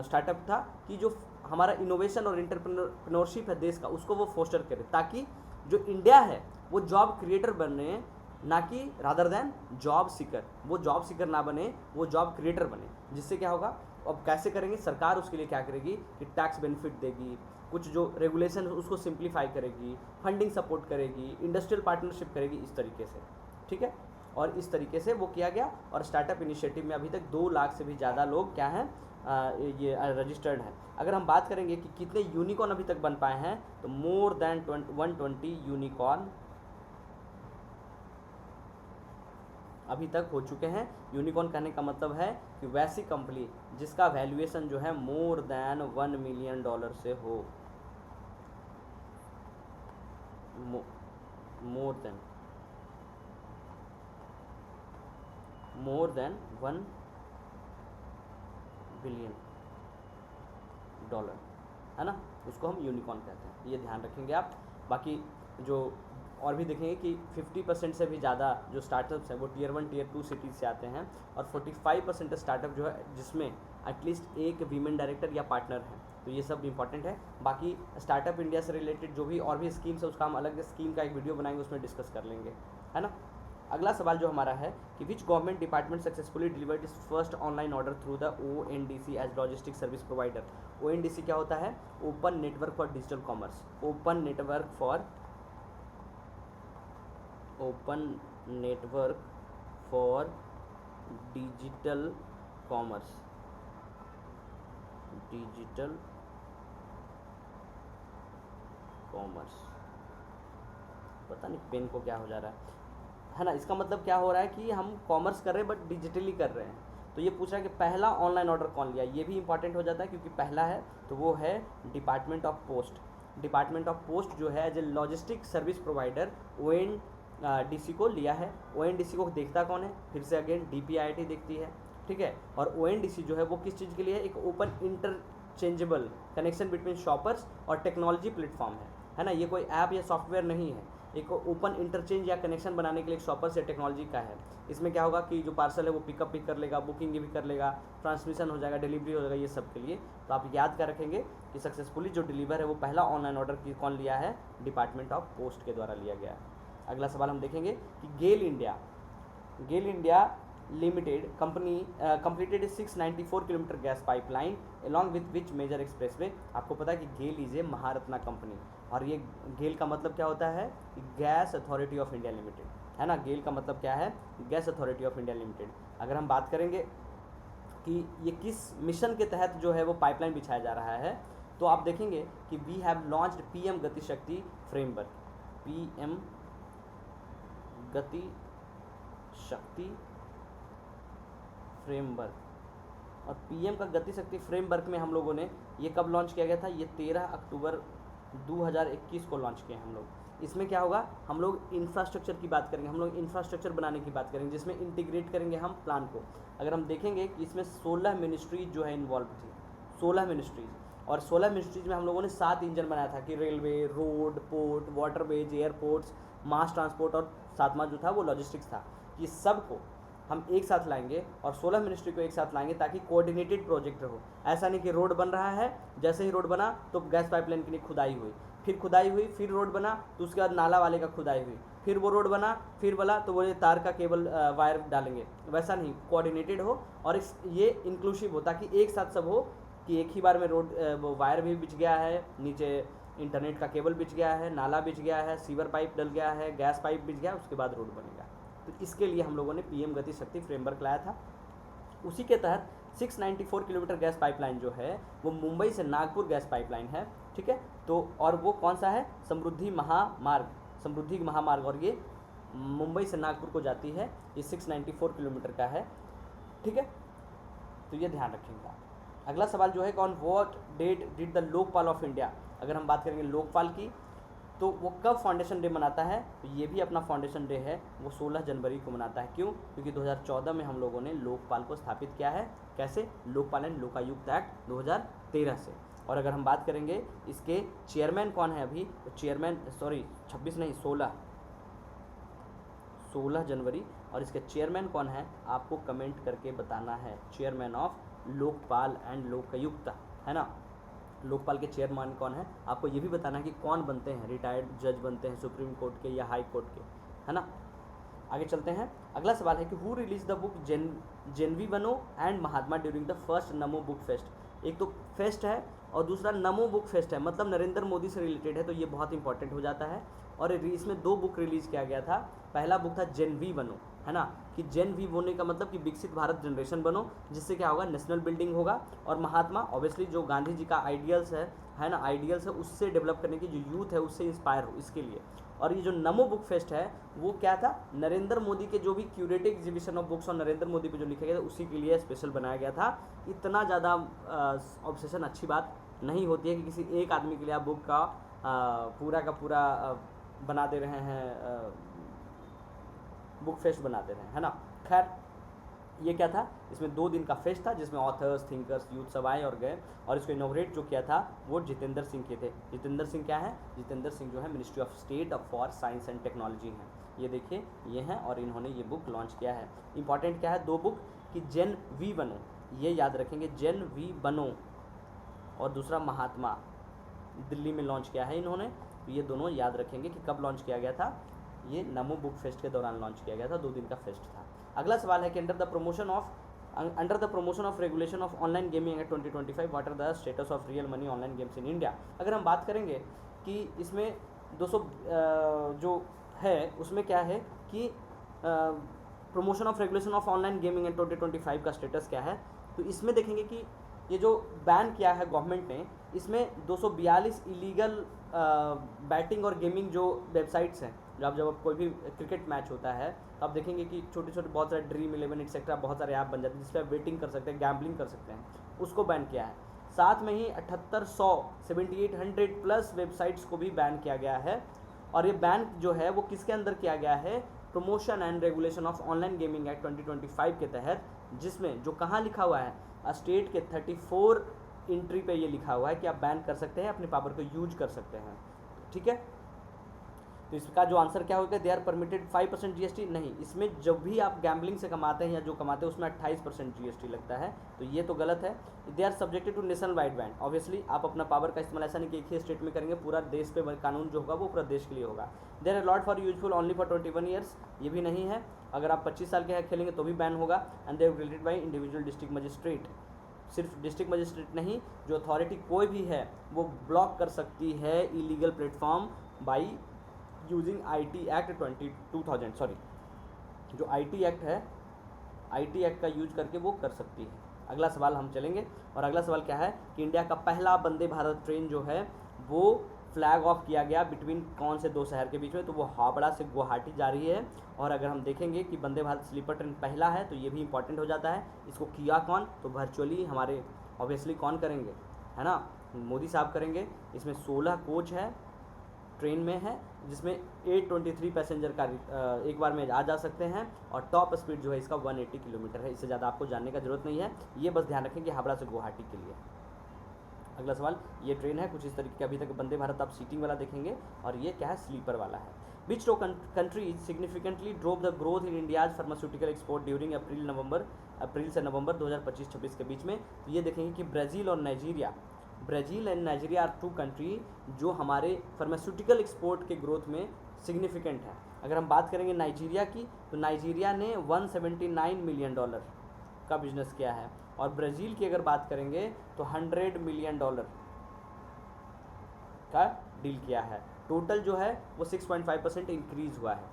स्टार्टअप था कि जो हमारा इनोवेशन और एंटरप्रेन्योरशिप है देश का, उसको वो फोस्टर करे, ताकि जो इंडिया है वो जॉब क्रिएटर बने, ना कि रादर देन जॉब सीकर। वो जॉब सीकर ना बने, वो जॉब क्रिएटर बने। जिससे क्या होगा, अब कैसे करेंगे, सरकार उसके लिए क्या करेगी कि टैक्स बेनिफिट देगी, कुछ जो रेगुलेशन है उसको सिंप्लीफाई करेगी, फंडिंग सपोर्ट करेगी, इंडस्ट्रियल पार्टनरशिप करेगी, इस तरीके से, ठीक है। और इस तरीके से वो किया गया। और स्टार्टअप इनिशिएटिव में अभी तक 2 लाख से भी ज़्यादा लोग क्या हैं, ये रजिस्टर्ड हैं। अगर हम बात करेंगे कि कितने यूनिकॉर्न अभी तक बन पाए हैं, तो मोर देन 120 यूनिकॉर्न अभी तक हो चुके हैं। यूनिकॉर्न कहने का मतलब है कि वैसी कंपनी जिसका वैल्यूएशन जो है मोर देन $1 मिलियन से हो, मोर देन $1 बिलियन, है ना, उसको हम यूनिकॉर्न कहते हैं। ये ध्यान रखेंगे आप। बाकी जो और भी देखेंगे कि 50% से भी ज़्यादा जो स्टार्टअप्स हैं वो टियर 1 टियर 2 सिटीज़ से आते हैं। और 45% स्टार्टअप जो है जिसमें एटलीस्ट एक वीमेन डायरेक्टर या पार्टनर है। तो ये सब इंपॉर्टेंट है। बाकी स्टार्टअप इंडिया से रिलेटेड जो भी और भी स्कीम्स है उसका हम अलग स्कीम का एक वीडियो बनाएंगे, उसमें डिस्कस कर लेंगे, है ना। अगला सवाल जो हमारा है कि which government department successfully delivered is first online order through the ONDC as logistic service provider. ONDC क्या होता है, open network for digital commerce, open network for digital commerce, पता नहीं पेन को क्या हो जा रहा है ना। इसका मतलब क्या हो रहा है कि हम कॉमर्स कर रहे हैं बट डिजिटली कर रहे हैं। तो ये पूछ रहा है कि पहला ऑनलाइन ऑर्डर कौन लिया, ये भी इंपॉर्टेंट हो जाता है क्योंकि पहला है तो वो है department of post. Department of post जो है as a logistic service provider ONDC को लिया है। ONDC को देखता कौन है, फिर से अगेन DPIIT देखती है, ठीक है। और ONDC जो है वो किस चीज़ के लिए है, एक open interchangeable connection between shoppers और टेक्नोलॉजी प्लेटफॉर्म है ना। ये कोई ऐप या सॉफ्टवेयर नहीं है, एक ओपन इंटरचेंज या कनेक्शन बनाने के लिए एक शॉपर्स या टेक्नोलॉजी का है। इसमें क्या होगा कि जो पार्सल है वो पिकअप भी कर लेगा, बुकिंग भी कर लेगा, ट्रांसमिशन हो जाएगा, डिलीवरी हो जाएगा, ये सब के लिए। तो आप याद कर रखेंगे कि सक्सेसफुली जो डिलीवर है वो पहला ऑनलाइन ऑर्डर की कौन लिया है, डिपार्टमेंट ऑफ पोस्ट के द्वारा लिया गया है। अगला सवाल हम देखेंगे कि GAIL India Limited company completed 694 kilometre gas pipeline along with which major expressway. आपको पता है कि GAIL is a Maharatna company, और ये गेल का मतलब क्या होता है, gas authority of India Limited, है ना। गेल का मतलब क्या है, gas authority of India Limited. अगर हम बात करेंगे कि ये किस मिशन के तहत जो है वो पाइपलाइन बिछाया जा रहा है, तो आप देखेंगे कि वी हैव लॉन्च्ड पीएम गति शक्ति फ्रेमवर्क, पीएम गति शक्ति फ्रेमवर्क। और पीएम का गति शक्ति फ्रेमवर्क में हम लोगों ने ये कब लॉन्च किया गया था, ये 13 अक्टूबर 2021 को लॉन्च किया हम लोग। इसमें क्या होगा, हम लोग इंफ्रास्ट्रक्चर की बात करेंगे, हम लोग इंफ्रास्ट्रक्चर बनाने की बात करेंगे, जिसमें इंटीग्रेट करेंगे हम प्लान को। अगर हम देखेंगे कि इसमें 16 मिनिस्ट्रीज जो है इन्वॉल्व थी, 16 मिनिस्ट्रीज, और 16 मिनिस्ट्रीज में हम लोगों ने 7 इंजन बनाया था कि railway, road, port, waterways, airports, mass transport, और 7वां जो था वो लॉजिस्टिक्स था। ये सब को हम एक साथ लाएंगे और 16 मिनिस्ट्री को एक साथ लाएंगे ताकि कोऑर्डिनेटेड प्रोजेक्ट हो। ऐसा नहीं कि रोड बन रहा है, जैसे ही रोड बना तो गैस पाइपलाइन के लिए खुदाई हुई, फिर खुदाई हुई, फिर रोड बना, तो उसके बाद नाला वाले का खुदाई हुई, फिर वो रोड बना, फिर बोला तो वो तार का केबल वायर डालेंगे। वैसा नहीं, कोऑर्डिनेटेड हो और ये इंक्लूसिव हो, ताकि एक साथ सब हो कि एक ही बार में रोड वो वायर भी बिछ गया है, नीचे इंटरनेट का केबल बिछ गया है, नाला बिछ गया है, सीवर पाइप डल गया है, गैस पाइप बिछ गया, उसके बाद रोड बनेगा। तो इसके लिए हम लोगों ने पीएम गति शक्ति फ्रेमवर्क लाया था। उसी के तहत 694 किलोमीटर गैस पाइपलाइन जो है वो मुंबई से नागपुर गैस पाइपलाइन है, ठीक है। तो और वो कौन सा है, समृद्धि महामार्ग, और ये मुंबई से नागपुर को जाती है। ये 694 किलोमीटर का है, ठीक है। तो ये ध्यान रखेंगे आप। अगला सवाल जो है, on what date did the Lokpal of India. अगर हम बात करेंगे लोकपाल की, तो वो कब फाउंडेशन डे मनाता है, तो ये भी अपना फाउंडेशन डे है, वो 16 जनवरी को मनाता है। क्यों, क्योंकि 2014 में हम लोगों ने लोकपाल को स्थापित किया है। कैसे, लोकपाल एंड लोकायुक्त एक्ट 2013 से। और अगर हम बात करेंगे इसके चेयरमैन कौन है अभी, तो चेयरमैन 16 जनवरी, और इसके चेयरमैन कौन है आपको कमेंट करके बताना है। Chairman of Lokpal and Lokayukta, है ना। लोकपाल के चेयरमैन कौन है आपको ये भी बताना है कि कौन बनते हैं, रिटायर्ड जज बनते हैं सुप्रीम कोर्ट के या हाई कोर्ट के, है ना। आगे चलते हैं। अगला सवाल है कि हु रिलीज द बुक जेनवी बनो and Mahatma during the first Namo book fest. एक तो फेस्ट है और दूसरा नमो बुक फेस्ट है, मतलब नरेंद्र मोदी से रिलेटेड है, तो ये बहुत इंपॉर्टेंट हो जाता है। और इसमें 2 बुक रिलीज़ किया गया था। पहला बुक था जेन वी बनो, है ना, कि जेन वी होने का मतलब कि विकसित भारत जनरेशन बनो, जिससे क्या होगा, नेशनल बिल्डिंग होगा। और महात्मा ऑब्वियसली जो गांधी जी का आइडियल्स है ना, आइडियल्स है, उससे डेवलप करने की जो यूथ है उससे इंस्पायर हो, इसके लिए। और ये जो नमो बुक फेस्ट है वो क्या था, नरेंद्र मोदी के जो भी क्यूरेटिव एग्जीबिशन ऑफ बुक्स और नरेंद्र मोदी पे जो लिखा गया था उसी के लिए स्पेशल बनाया गया था। इतना ज़्यादा ऑब्सेशन अच्छी बात नहीं होती है कि किसी एक आदमी के लिए आप बुक का पूरा का पूरा बना दे रहे हैं, बुक फेस्ट बना दे रहे हैं, है ना। खैर ये क्या था, इसमें 2 दिन का फेस्ट था जिसमें ऑथर्स, थिंकर्स, यूथ सब आए और गए। और इसको इनोग्रेट जो किया था वो जितेंद्र सिंह के थे। जितेंद्र सिंह क्या है, जितेंद्र सिंह जो है ministry of state for science and technology हैं। ये देखिए ये हैं और इन्होंने ये बुक लॉन्च किया है। इंपॉर्टेंट क्या है 2 बुक कि जेन वी बनो, ये याद रखेंगे, जेन वी बनो, और दूसरा महात्मा, दिल्ली में लॉन्च किया है इन्होंने। तो ये दोनों याद रखेंगे कि कब लॉन्च किया गया था, ये नमो बुक फेस्ट के दौरान लॉन्च किया गया था, 2 दिन का फेस्ट था। अगला सवाल है कि under the promotion of regulation of online gaming act 2025 what are the status of real money online games in India. अगर हम बात करेंगे कि इसमें 200 जो है उसमें क्या है कि promotion of regulation of online gaming act 2025 का स्टेटस क्या है, तो इसमें देखेंगे कि ये जो बैन किया है गवर्नमेंट ने, इसमें 242 इलीगल बैटिंग और गेमिंग जो वेबसाइट्स हैं, जब कोई भी क्रिकेट मैच होता है तो आप देखेंगे कि छोटे छोटे बहुत सारे ड्रीम 11 एक्सेट्रा बहुत सारे ऐप बन जाते हैं जिस पर आप वेटिंग कर सकते हैं, गैम्बलिंग कर सकते हैं, उसको बैन किया है। साथ में ही 7800 प्लस वेबसाइट्स को भी बैन किया गया है। और ये बैन जो है वो किसके अंदर किया गया है, promotion and regulation of online gaming act 2025 के तहत, जिसमें जो कहाँ लिखा हुआ है, स्टेट के 34 एंट्री पे ये लिखा हुआ है कि आप बैन कर सकते हैं, अपने पावर को यूज कर सकते हैं, ठीक है। तो इसका जो आंसर क्या होगा, दे आर परमिटेड 5% जीएसटी, नहीं, इसमें जब भी आप गैम्बलिंग से कमाते हैं या जो कमाते हैं उसमें 28% जीएसटी लगता है, तो ये तो गलत है। They are subjected to national wide ban, obviously आप अपना पावर का इस्तेमाल ऐसा नहीं कि एक ही स्टेट में करेंगे, पूरा देश पे कानून जो होगा वो पूरा देश के लिए होगा। There are a lot for useful only for 21 years, ये भी नहीं है, अगर आप 25 साल के हैं खेलेंगे तो भी बैन होगा। And they related by individual district magistrate, सिर्फ डिस्ट्रिक्ट मजिस्ट्रेट नहीं, जो अथॉरिटी कोई भी है वो ब्लॉक कर सकती है illegal platform by using IT act 2000 sorry, जो IT एक्ट है, IT एक्ट का यूज करके वो कर सकती है। अगला सवाल हम चलेंगे, और अगला सवाल क्या है कि इंडिया का पहला वंदे भारत ट्रेन जो है वो फ्लैग ऑफ किया गया बिटवीन कौन से दो शहर के बीच में, तो वो हावड़ा से गुवाहाटी जा रही है। और अगर हम देखेंगे कि वंदे भारत स्लीपर ट्रेन पहला है तो ये भी इंपॉर्टेंट हो जाता है। इसको किया कौन, तो वर्चुअली हमारे ऑब्वियसली कौन करेंगे, है ना, मोदी साहब करेंगे। इसमें 16 कोच है, ट्रेन में है, जिसमें 823 पैसेंजर का एक बार में आ जा सकते हैं, और टॉप स्पीड जो है इसका 180 किलोमीटर है। इससे ज़्यादा आपको जानने का जरूरत नहीं है, ये बस ध्यान रखें कि हावड़ा से गुवाहाटी के लिए। अगला सवाल, ये ट्रेन है कुछ इस तरीके का, अभी तक वंदे भारत आप सीटिंग वाला देखेंगे, और ये क्या है, स्लीपर वाला है। Which two countries significantly drove the growth in India's pharmaceutical export during April से नवंबर 2025-26 के बीच में, तो ये देखेंगे कि ब्राज़ील और Nigeria, Brazil and Nigeria are 2 country जो हमारे फार्मास्यूटिकल एक्सपोर्ट के ग्रोथ में सिग्निफिकेंट है। अगर हम बात करेंगे नाइजीरिया की, तो नाइजीरिया ने $179 मिलियन का बिजनेस किया है, और ब्राज़ील की अगर बात करेंगे तो $100 मिलियन का डील किया है। टोटल जो है वो 6.5% इंक्रीज हुआ है।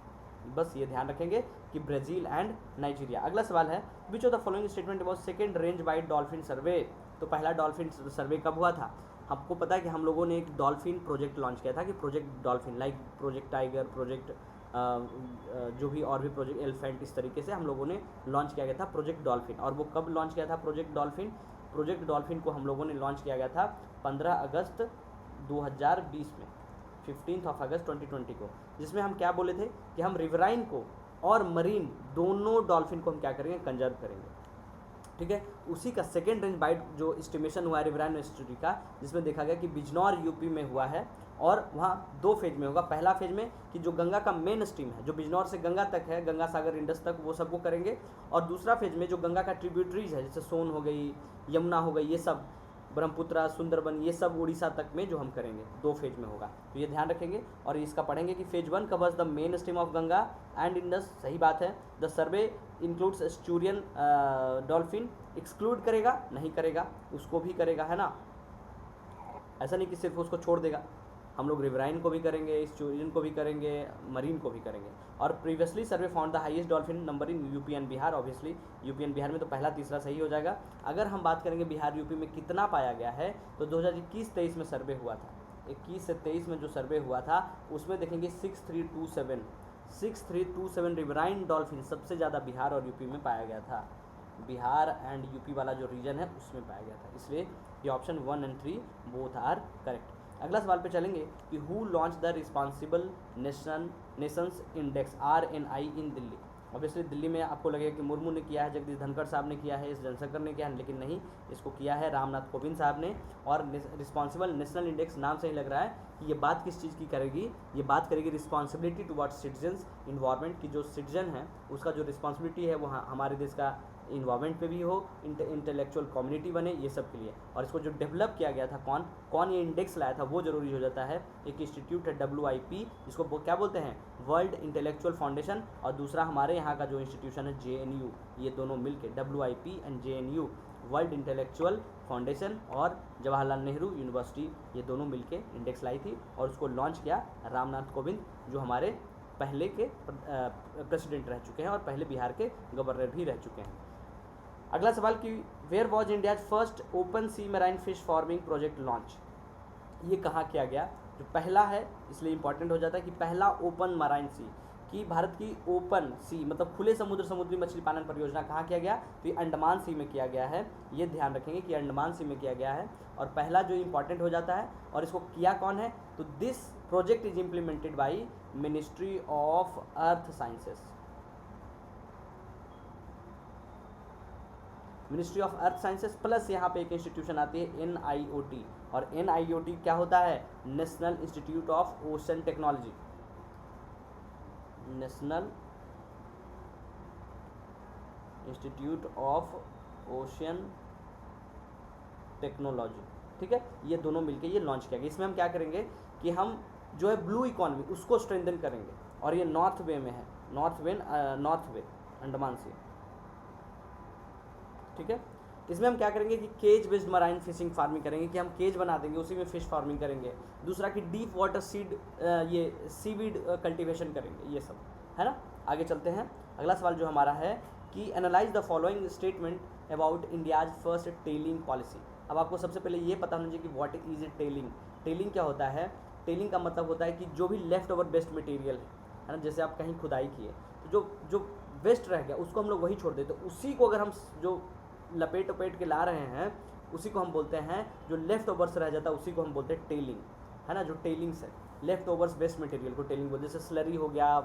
बस ये ध्यान रखेंगे कि ब्राज़ील एंड नाइजीरिया। अगला सवाल है, which of the following statement was second range wide dolphin survey, तो पहला डॉल्फिन सर्वे कब हुआ था। आपको पता है कि हम लोगों ने एक डॉल्फिन प्रोजेक्ट लॉन्च किया था, कि project dolphin, like project tiger, project जो भी और भी प्रोजेक्ट एलिफेंट, इस तरीके से हम लोगों ने लॉन्च किया गया था प्रोजेक्ट डॉल्फिन। और वो कब लॉन्च किया था प्रोजेक्ट डॉल्फिन, प्रोजेक्ट डॉल्फिन को हम लोगों ने लॉन्च किया गया था 15 अगस्त 2020 में, 15 अगस्त 2020 को, जिसमें हम क्या बोले थे कि हम रिवराइन को और मरीन दोनों डॉल्फिन को हम क्या करेंगे, कंजर्व करेंगे, ठीक है। उसी का सेकेंड रेंज बाइट जो एस्टिमेशन हुआ है रिवराइन यूनिवर्सिटी का, जिसमें देखा गया कि बिजनौर यूपी में हुआ है, और वहाँ 2 फेज में होगा। पहला फेज में कि जो गंगा का मेन स्ट्रीम है, जो बिजनौर से गंगा तक है, गंगा सागर इंडस तक, वो सब वो करेंगे। और दूसरा फेज में जो गंगा का ट्रिब्यूटरीज है, जैसे सोन हो गई, यमुना हो गई, ये सब ब्रह्मपुत्रा, सुंदरबन, ये सब उड़ीसा तक में जो हम करेंगे, 2 फेज में होगा, तो ये ध्यान रखेंगे। और इसका पढ़ेंगे कि phase 1 covers the main stream of Ganga and Indus, सही बात है। The survey includes estuarine dolphin, exclude करेगा, नहीं करेगा, उसको भी करेगा, है ना, ऐसा नहीं कि सिर्फ उसको छोड़ देगा। हम लोग रिवराइन को भी करेंगे, एस्चुरियन को भी करेंगे, मरीन को भी करेंगे। और previously survey found the highest dolphin number in UP and Bihar, obviously UP and Bihar में तो पहला तीसरा सही हो जाएगा। अगर हम बात करेंगे बिहार यूपी में कितना पाया गया है, तो 2021-23 में सर्वे हुआ था, 21 से 23 में जो सर्वे हुआ था उसमें देखेंगे 6327 रिवराइन डॉल्फिन सबसे ज़्यादा बिहार और यूपी में पाया गया था। बिहार एंड यूपी वाला जो रीजन है उसमें पाया गया था, इसलिए ये ऑप्शन 1 और 3 बोथ आर करेक्ट। अगला सवाल पे चलेंगे कि who launch the responsible Nations index RNI in Delhi. Obviously Delhi में आपको लगेगा कि मुर्मू ने किया है, जगदीश धनखड़ साहब ने किया है, एस जयशंकर ने किया है, लेकिन नहीं, इसको किया है रामनाथ कोविंद साहब ने। और रिस्पॉन्सिबल नेशनल इंडेक्स नाम से ही लग रहा है कि ये बात किस चीज़ की करेगी, ये बात करेगी रिस्पॉन्सिबिलिटी टुवर्ड्स सिटीजन्स, इन्वायरमेंट की जो सिटीजन है उसका जो रिस्पॉन्सिबिलिटी है वो हमारे देश का इन्वायरमेंट पे भी हो, इंटेलेक्चुअल कम्युनिटी बने, ये सब के लिए। और इसको जो डेवलप किया गया था, कौन ये इंडेक्स लाया था वो जरूरी हो जाता है। एक इंस्टीट्यूट है WIP, जिसको क्या बोलते हैं, वर्ल्ड इंटेलेक्चुअल फाउंडेशन, और दूसरा हमारे यहाँ का जो इंस्टीट्यूशन है JNU, ये दोनों मिलके WIP and JNU, world intellectual foundation और जवाहरलाल नेहरू यूनिवर्सिटी, ये दोनों मिलके इंडेक्स लाई थी, और उसको लॉन्च किया रामनाथ कोविंद, जो हमारे पहले के प्रेसिडेंट रह चुके हैं और पहले बिहार के गवर्नर भी रह चुके हैं। अगला सवाल कि where was India's first open sea marine fish farming project launch, ये कहाँ किया गया, जो पहला है इसलिए इंपॉर्टेंट हो जाता है कि पहला ओपन मैराइन सी कि भारत की ओपन सी मतलब खुले समुद्री मछली पालन परियोजना कहाँ किया गया, तो ये अंडमान सी में किया गया है। ये ध्यान रखेंगे कि अंडमान सी में किया गया है, और पहला जो इंपॉर्टेंट हो जाता है। और इसको किया कौन है, तो this project is implemented by ministry of earth sciences. Ministry of earth sciences plus यहाँ पे एक इंस्टीट्यूशन आती है NIOT, और NIOT क्या होता है, national institute of ocean technology, national institute of ocean technology. ठीक है, ये दोनों मिलके ये लॉन्च किया गया। इसमें हम क्या करेंगे कि हम जो है ब्लू इकोनॉमी उसको स्ट्रेंथन करेंगे, और ये नॉर्थ वे में है, नॉर्थ वे अंडमान से। ठीक है, इसमें हम क्या करेंगे कि cage based marine fishing farming करेंगे, कि हम केज बना देंगे उसी में फिश फार्मिंग करेंगे। दूसरा कि डीप वाटर सीड ये सीवीड कल्टीवेशन करेंगे, ये सब है ना। आगे चलते हैं, अगला सवाल जो हमारा है कि analyse the following statement about India's first telling policy. अब आपको सबसे पहले ये पता होना चाहिए कि what is a telling. Telling क्या होता है, टेलिंग का मतलब होता है कि जो भी लेफ्ट ओवर बेस्ट मटेरियल है ना, जैसे आप कहीं खुदाई किए तो जो वेस्ट रह गया उसको हम लोग वही छोड़ देते, तो उसी को अगर हम जो लपेट के ला रहे हैं उसी को हम बोलते हैं, जो लेफ्ट ओवर्स रह जाता है उसी को हम बोलते हैं टेलिंग, है ना। जो टेलिंग्स है, लेफ्ट ओवर्स वेस्ट मटेरियल को टेलिंग बोलते हैं। जैसे स्लरी हो गया,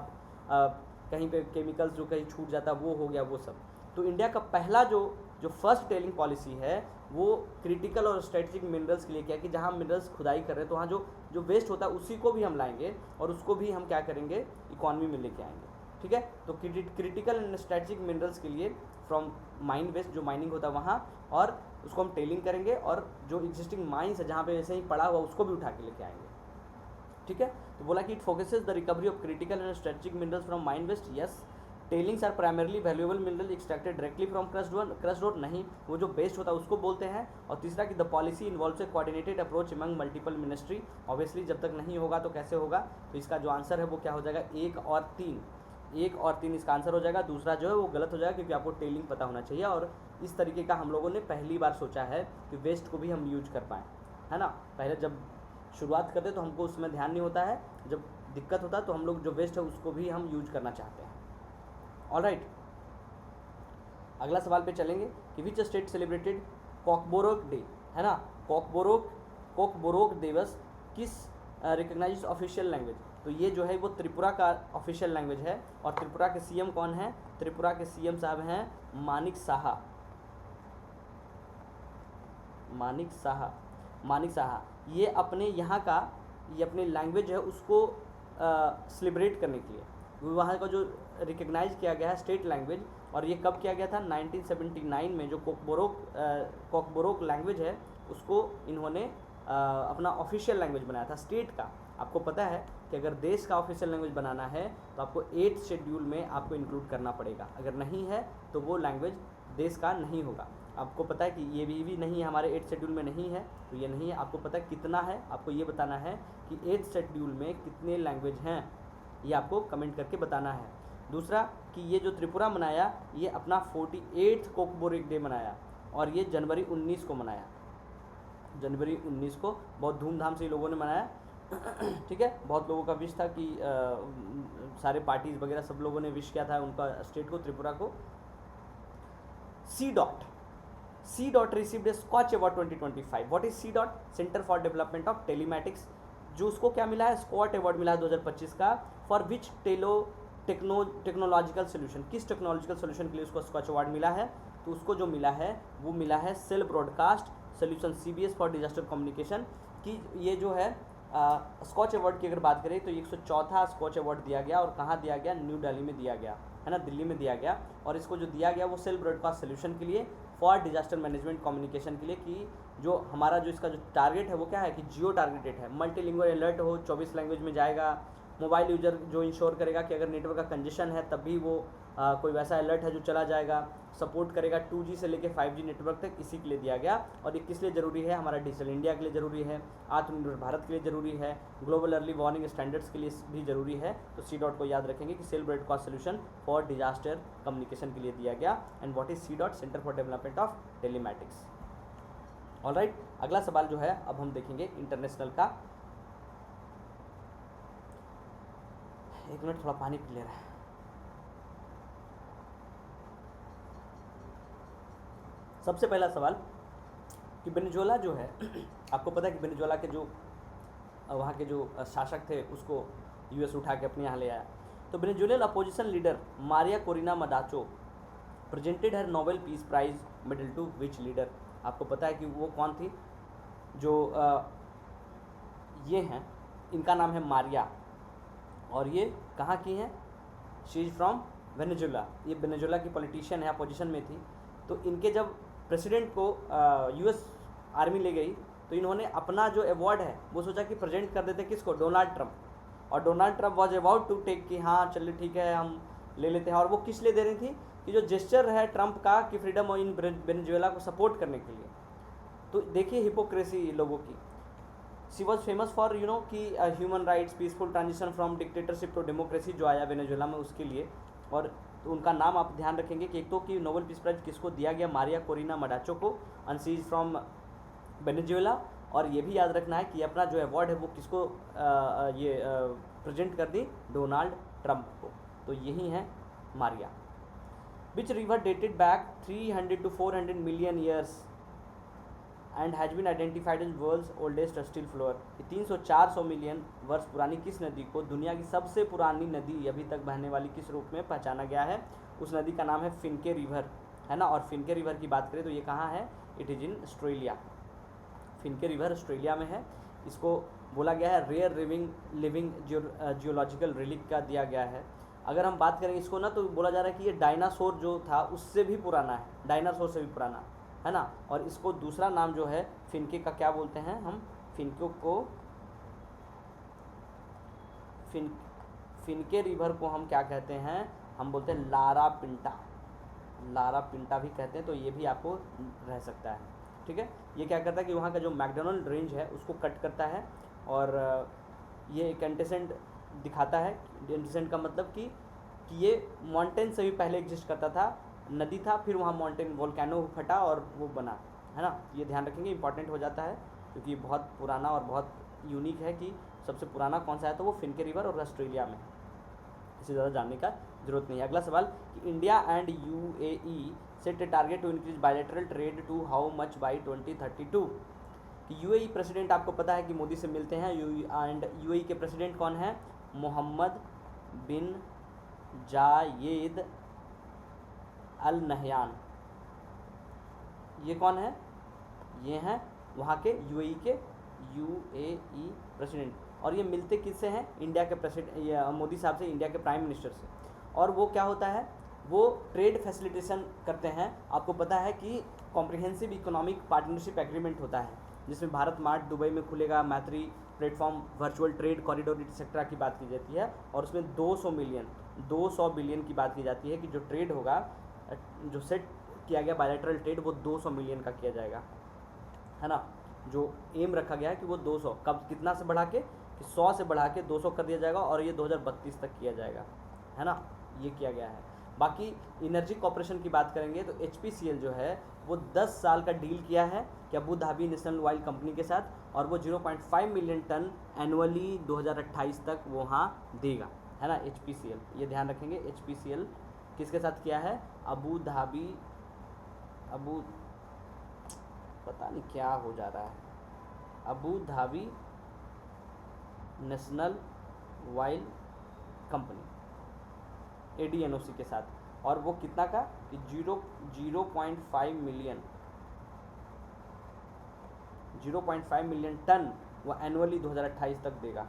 कहीं पे केमिकल्स जो कहीं छूट जाता है वो हो गया, वो सब। तो इंडिया का पहला जो फर्स्ट टेलिंग पॉलिसी है वो क्रिटिकल और स्ट्रेटेजिक मिनरल्स के लिए क्या, कि जहाँ मिनरल्स खुदाई कर रहे हैं तो वहाँ जो वेस्ट होता है उसी को भी हम लाएंगे और उसको भी हम क्या करेंगे, इकॉनमी में लेके आएंगे। ठीक है, तो क्रिटिकल एंड स्ट्रेटेजिक मिनरल्स के लिए फ्रॉम माइन वेस्ट, जो माइनिंग होता है वहाँ, और उसको हम टेलिंग करेंगे, और जो एग्जिस्टिंग माइंस है जहाँ पे ऐसे ही पड़ा हुआ उसको भी उठा के लेके आएंगे। ठीक है, तो बोला कि it focuses the recovery of critical and strategic minerals from mine waste. Yes, tailings are primarily valuable mineral extracted directly from crust road, नहीं, वो जो बेस्ट होता है उसको बोलते हैं। और तीसरा कि the policy involves A coordinated approach among multiple ministry. Obviously जब तक नहीं होगा तो कैसे होगा, तो इसका जो आंसर है वो क्या हो जाएगा, 1 और 3 इसका आंसर हो जाएगा। दूसरा जो है वो गलत हो जाएगा, क्योंकि आपको टेलिंग पता होना चाहिए। और इस तरीके का हम लोगों ने पहली बार सोचा है कि वेस्ट को भी हम यूज कर पाएँ, है ना। पहले जब शुरुआत करते तो हमको उसमें ध्यान नहीं होता है, जब दिक्कत होता है तो हम लोग जो वेस्ट है उसको भी हम यूज करना चाहते हैं। ऑलराइट, अगला सवाल पे चलेंगे कि विच स्टेट सेलिब्रेटेड कॉकबोरोक डे, है ना। कॉकबोरोक दिवस किस रिकग्नाइज्ड ऑफिशियल लैंग्वेज, तो ये जो है वो त्रिपुरा का ऑफिशियल लैंग्वेज है। और त्रिपुरा के सीएम कौन है, त्रिपुरा के सीएम साहब हैं मानिक साहा। ये अपने यहाँ का, ये अपने लैंग्वेज है उसको सेलिब्रेट करने के लिए वहाँ का जो रिकग्नाइज किया गया है स्टेट लैंग्वेज, और ये कब किया गया था, 1979 में। जो कॉकबोरोक लैंग्वेज है उसको इन्होंने अपना ऑफिशियल लैंग्वेज बनाया था स्टेट का। आपको पता है कि अगर देश का ऑफिशियल लैंग्वेज बनाना है तो आपको 8th शेड्यूल में आपको इंक्लूड करना पड़ेगा, अगर नहीं है तो वो लैंग्वेज देश का नहीं होगा। आपको पता है कि ये भी नहीं है, हमारे 8th शेड्यूल में नहीं है, तो ये नहीं है। आपको पता है कितना है, आपको ये बताना है कि 8th शेड्यूल में कितने लैंग्वेज हैं, ये आपको कमेंट करके बताना है। दूसरा कि ये जो त्रिपुरा मनाया, ये अपना 48th कॉकबोरोक डे मनाया, और ये जनवरी 19 को मनाया, जनवरी 19 को बहुत धूमधाम से लोगों ने मनाया। ठीक है, बहुत लोगों का विश था कि सारे पार्टीज वगैरह सब लोगों ने विश किया था उनका स्टेट को, त्रिपुरा को। C dot received a Skoch award 2025। What is C dot, centre for development of telematics, जो उसको क्या मिला है, स्कॉच अवार्ड मिला है 2025 का। फॉर विच टेक्नोलॉजिकल सोल्यूशन, किस टेक्नोलॉजिकल सोल्यूशन के लिए उसको स्कॉच अवार्ड मिला है, तो उसको जो मिला है वो मिला है cell broadcast solution CBS for disaster communication की। ये जो है स्कॉच अवार्ड की अगर बात करें तो 104वां स्कॉच अवार्ड दिया गया, और कहाँ दिया गया, न्यू दिल्ली में दिया गया, है ना, दिल्ली में दिया गया। और इसको जो दिया गया वो सेल ब्रॉडकास्ट सोल्यूशन के लिए, फॉर डिजास्टर मैनेजमेंट कम्युनिकेशन के लिए, कि जो हमारा जो इसका जो टारगेट है वो क्या है कि जियो टारगेटेड है, मल्टीलिंगुअल अलर्ट हो, 24 लैंग्वेज में जाएगा। मोबाइल यूजर जो इंश्योर करेगा कि अगर नेटवर्क का कंजेशन है तब भी वो कोई वैसा अलर्ट है जो चला जाएगा। सपोर्ट करेगा 2G से लेकर 5G नेटवर्क तक, इसी के लिए दिया गया। और ये किस लिए ज़रूरी है, हमारा डिजिटल इंडिया के लिए ज़रूरी है, आत्मनिर्भर भारत के लिए ज़रूरी है, ग्लोबल अर्ली वार्निंग स्टैंडर्ड्स के लिए भी ज़रूरी है। तो सी डॉट को याद रखेंगे कि cell broadcast solution for disaster communication के लिए दिया गया। And what is C dot, centre for development of telematics. Alright, अगला सवाल जो है अब हम देखेंगे इंटरनेशनल का। एक मिनट, थोड़ा पानी पी ले रहा है। सबसे पहला सवाल कि वेनेजुएला जो है, आपको पता है कि वेनेजुएला के जो वहाँ के जो शासक थे उसको US उठा के अपने यहाँ ले आया। तो Venezuelan opposition leader Maria Corina मडाचो presented her Nobel peace prize medal to which leader. आपको पता है कि वो कौन थी? जो ये हैं, इनका नाम है मारिया, और ये कहाँ की हैं? She is from Venezuela. ये वेनेजुला की पॉलिटिशियन है, अपोजिशन में थी। तो इनके जब प्रेसिडेंट को यूएस आर्मी ले गई, तो इन्होंने अपना जो अवार्ड है वो सोचा कि प्रेजेंट कर देते किसको? Donald Trump. और Donald Trump was about to take कि हाँ चलिए ठीक है हम ले लेते हैं। और वो किस लिए दे रही थी? कि जो जेस्चर है ट्रंप का कि फ्रीडम इन वेनेजुएला को सपोर्ट करने के लिए। तो देखिए हिपोक्रेसी लोगों की। She was famous for you know कि human rights, peaceful transition from dictatorship to democracy जो आया वेनेजुएला में, उसके लिए। और तो उनका नाम आप ध्यान रखेंगे कि एक तो कि नोबेल पीस प्राइज किसको दिया गया? मारिया कोरिना मडाचो को, and she is from Venezuela. और ये भी याद रखना है कि अपना जो अवार्ड है वो किसको प्रेजेंट कर दी? डोनाल्ड ट्रंप को। तो यही है मारिया। Which river dated back 300 to 400 million years and has been identified as world's oldest still flower. 300-400 million वर्ष पुरानी किस नदी को दुनिया की सबसे पुरानी नदी अभी तक बहने वाली किस रूप में पहचाना गया है? उस नदी का नाम है फिनके रिवर, है ना। और फिनके रिवर की बात करें तो ये कहाँ है? It is in Australia. Finke river Australia में है। इसको बोला गया है रेयर लिविंग जियोलॉजिकल रिलिक का दिया गया है। अगर हम बात करें इसको ना, तो बोला जा रहा है कि ये डायनासोर जो था उससे भी पुराना है, डायनासोर से भी पुराना, है ना। और इसको दूसरा नाम जो है फिनके का क्या बोलते हैं हम? फिनके को फिनके रिवर को हम क्या कहते हैं? हम बोलते हैं लारा पिंटा। लारा पिंटा भी कहते हैं। तो ये भी आपको रह सकता है, ठीक है। ये क्या करता है कि वहाँ का जो मैकडोनल्ड रेंज है उसको कट करता है, और ये एक एंटीसेंट दिखाता है। एंटीसेंट का मतलब कि ये माउंटेन से भी पहले एग्जिस्ट करता था, नदी था, फिर वहाँ माउंटेन वोल्केनो फटा और वो बना, है ना। ये ध्यान रखेंगे, इंपॉर्टेंट हो जाता है क्योंकि बहुत पुराना और बहुत यूनिक है कि सबसे पुराना कौन सा है, तो वो फिनके रिवर और ऑस्ट्रेलिया में। इससे ज़्यादा जानने का जरूरत नहीं है। अगला सवाल कि India and UAE set a target to increase bilateral trade to how much by 2032। कि यूएई प्रेसिडेंट आपको पता है कि मोदी से मिलते हैं, एंड यूएई के प्रेसिडेंट कौन है? Mohamed bin Zayed Al Nahyan. ये कौन है? ये हैं वहाँ के यूएई प्रेसिडेंट। और ये मिलते किससे हैं? इंडिया के प्रेसिडेंट मोदी साहब से, इंडिया के प्राइम मिनिस्टर से। और वो क्या होता है? वो ट्रेड फैसिलिटेशन करते हैं। आपको पता है कि कॉम्प्रिहेंसिव इकोनॉमिक पार्टनरशिप एग्रीमेंट होता है, जिसमें भारत मार्ट दुबई में खुलेगा, मैत्री platform, virtual trade corridor etcetera की बात की जाती है। और उसमें 200 बिलियन की बात की जाती है कि जो ट्रेड होगा, जो सेट किया गया बायलैटरल ट्रेड, वो 200 मिलियन का किया जाएगा, है ना। जो एम रखा गया है कि वो 200 कब कितना से बढ़ा के, कि 100 से बढ़ा के 200 कर दिया जाएगा, और ये 2032 तक किया जाएगा, है ना। ये किया गया है। बाकी एनर्जी कॉर्पोरेशन की बात करेंगे तो HPCL जो है वो 10 साल का डील किया है कि Abu Dhabi national oil company के साथ, और वो 0.5 मिलियन टन एनुअली 2028 तक वो वहाँ देगा, है ना। HPCL ये ध्यान रखेंगे। HPCL किसके साथ किया है? अबू धाबी, पता नहीं क्या हो जा रहा है, Abu Dhabi national oil company ADNOC के साथ। और वो कितना का? कि 0.5 मिलियन टन वो एनुअली 2028 तक देगा,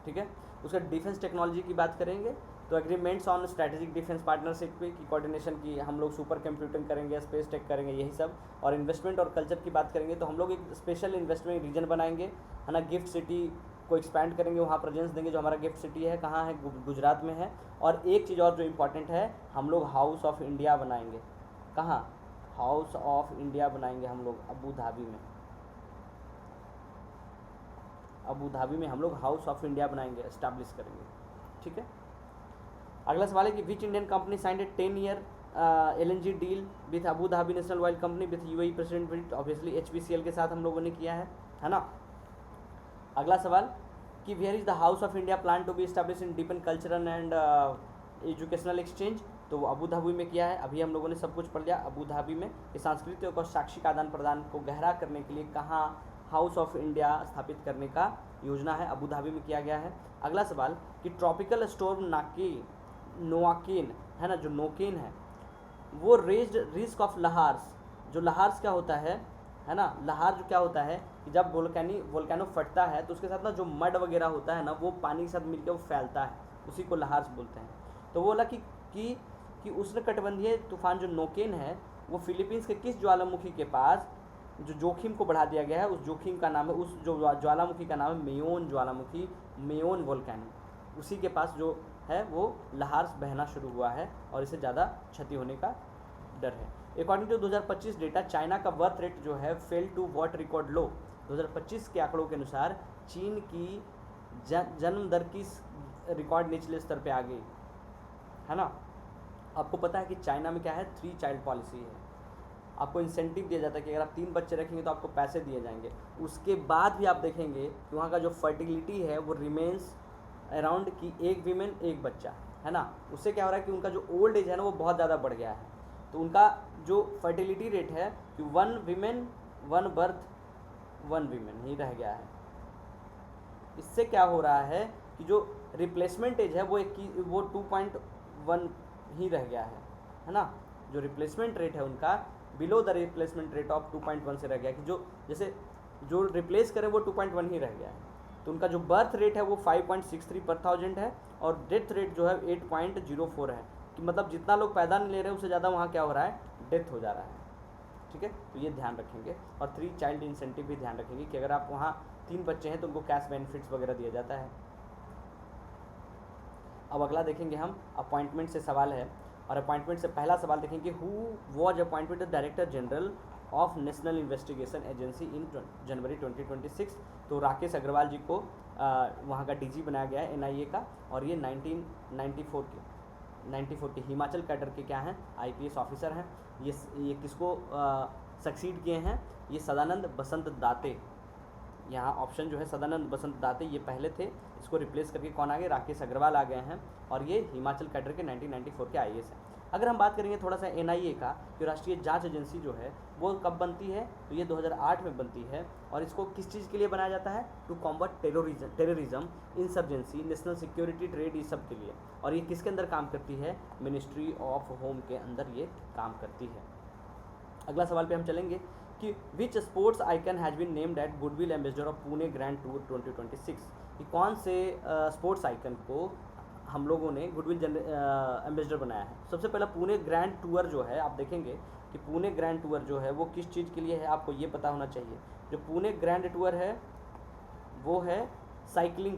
ठीक है। उसका डिफेंस टेक्नोलॉजी की बात करेंगे तो agreements on strategic defence partnership की कोऑर्डिनेशन की, हम लोग सुपर कंप्यूटिंग करेंगे, स्पेस टेक करेंगे, यही सब। और इन्वेस्टमेंट और कल्चर की बात करेंगे तो हम लोग एक स्पेशल इन्वेस्टमेंट रीजन बनाएंगे, है ना। गिफ्ट सिटी को एक्सपैंड करेंगे, वहाँ प्रेजेंस देंगे। जो हमारा गिफ्ट सिटी है कहाँ है? गुजरात में है। और एक चीज़ और जो इम्पॉर्टेंट है, हम लोग हाउस ऑफ इंडिया बनाएंगे। कहाँ? हाउस ऑफ इंडिया बनाएंगे हम लोग अबू धाबी में। अबू धाबी में हम लोग हाउस ऑफ इंडिया बनाएंगे, एस्टैब्लिश करेंगे, ठीक है। अगला सवाल है कि which Indian company signed A 10-year LNG deal with Abu Dhabi national oil company with UAE president with obviously HPCL के साथ हम लोगों ने किया है ना। अगला सवाल कि where is the house of India plan to be establish in deepen cultural and educational exchange. तो वो अबू धाबी में किया है। अभी हम लोगों ने सब कुछ पढ़ लिया अबू धाबी में। कि सांस्कृतिक और शैक्षिक आदान प्रदान को गहरा करने के लिए कहाँ हाउस ऑफ इंडिया स्थापित करने का योजना है? अबू धाबी में किया गया है। अगला सवाल कि ट्रॉपिकल स्टॉर्म नोआकेन, है ना, जो नोकेन है वो रेज्ड रिस्क ऑफ लहार्स, जो लहार्स क्या होता है ना, लहार जो क्या होता है कि जब वोल्केनो फटता है तो उसके साथ ना जो मड वगैरह होता है ना वो पानी के साथ मिलकर वो फैलता है, उसी को लहार्स बोलते हैं। तो वो बोला कि उष्णकटिबंधीय तूफान जो नोकेन है वो फिलीपींस के किस ज्वालामुखी के पास जो जोखिम को बढ़ा दिया गया है, उस जोखिम का नाम है, उस जो ज्वालामुखी का नाम है मेयोन ज्वालामुखी, मेयोन वोल्केनो। उसी के पास जो है वो लहार्स बहना शुरू हुआ है और इसे ज़्यादा क्षति होने का डर है। अकॉर्डिंग टू 2025 डेटा, चाइना का बर्थ रेट जो है fell to what record low. 2025 के आंकड़ों के अनुसार चीन की जन्म दर की रिकॉर्ड निचले स्तर पे आ गई है ना। आपको पता है कि चाइना में क्या है, 3 चाइल्ड पॉलिसी है। आपको इंसेंटिव दिया जाता है कि अगर आप 3 बच्चे रखेंगे तो आपको पैसे दिए जाएंगे। उसके बाद भी आप देखेंगे कि वहाँ का जो फर्टिलिटी है वो रिमेन्स अराउंड कि 1 वीमेन 1 बच्चा है ना। उससे क्या हो रहा है कि उनका जो ओल्ड एज है ना वो बहुत ज़्यादा बढ़ गया है। तो उनका जो फर्टिलिटी रेट है कि 1 वीमेन 1 बर्थ 1 वीमेन ही रह गया है। इससे क्या हो रहा है कि जो रिप्लेसमेंट एज है वो 2.1 ही रह गया है ना। जो रिप्लेसमेंट रेट है उनका below the replacement rate of 2.1 से रह गया कि जैसे जो रिप्लेस करे वो 2.1 ही रह गया है। तो उनका जो बर्थ रेट है वो 5.63 पर 1000 है और डेथ रेट जो है 8.04 है कि मतलब जितना लोग पैदा नहीं ले रहे हैं उससे ज़्यादा वहाँ क्या हो रहा है, डेथ हो जा रहा है। ठीक है, तो ये ध्यान रखेंगे। और 3 चाइल्ड इंसेंटिव भी ध्यान रखेंगे कि अगर आप वहाँ 3 बच्चे हैं तो उनको कैश बेनिफिट्स वगैरह दिया जाता है। अब अगला देखेंगे हम, अपॉइंटमेंट से सवाल है और अपॉइंटमेंट से पहला सवाल देखेंगे, who was appointed the director general of National Investigation Agency in January 2026। तो राकेश अग्रवाल जी को वहाँ का डीजी बनाया गया है एनआईए का और ये 1994 के हिमाचल कैडर के क्या हैं, आईपीएस ऑफिसर हैं। ये किसको सक्सीड किए हैं, ये सदानंद बसंत दाते। यहाँ ऑप्शन जो है सदानंद बसंत दाते ये पहले थे, इसको रिप्लेस करके कौन आ गए, राकेश अग्रवाल आ गए हैं और ये हिमाचल कैडर के 1994 के आईएएस हैं। अगर हम बात करेंगे थोड़ा सा एनआईए का, जो राष्ट्रीय जांच एजेंसी जो है वो कब बनती है, तो ये 2008 में बनती है और इसको किस चीज़ के लिए बनाया जाता है, to combat terrorism, insurgency, national security, trade, ये सब के लिए। और ये किसके अंदर काम करती है, मिनिस्ट्री ऑफ होम के अंदर ये काम करती है। अगला सवाल पे हम चलेंगे कि which sports icon has been named at goodwill ambassador of Pune grand tour 2026। कि कौन से स्पोर्ट्स आइकन को हम लोगों ने गुडविल एम्बेसडर बनाया है। सबसे पहला पुणे ग्रैंड टूर जो है, आप देखेंगे कि पुणे ग्रैंड टूर जो है वो किस चीज़ के लिए है, आपको ये पता होना चाहिए। जो पुणे ग्रैंड टूर है वो है साइकिलिंग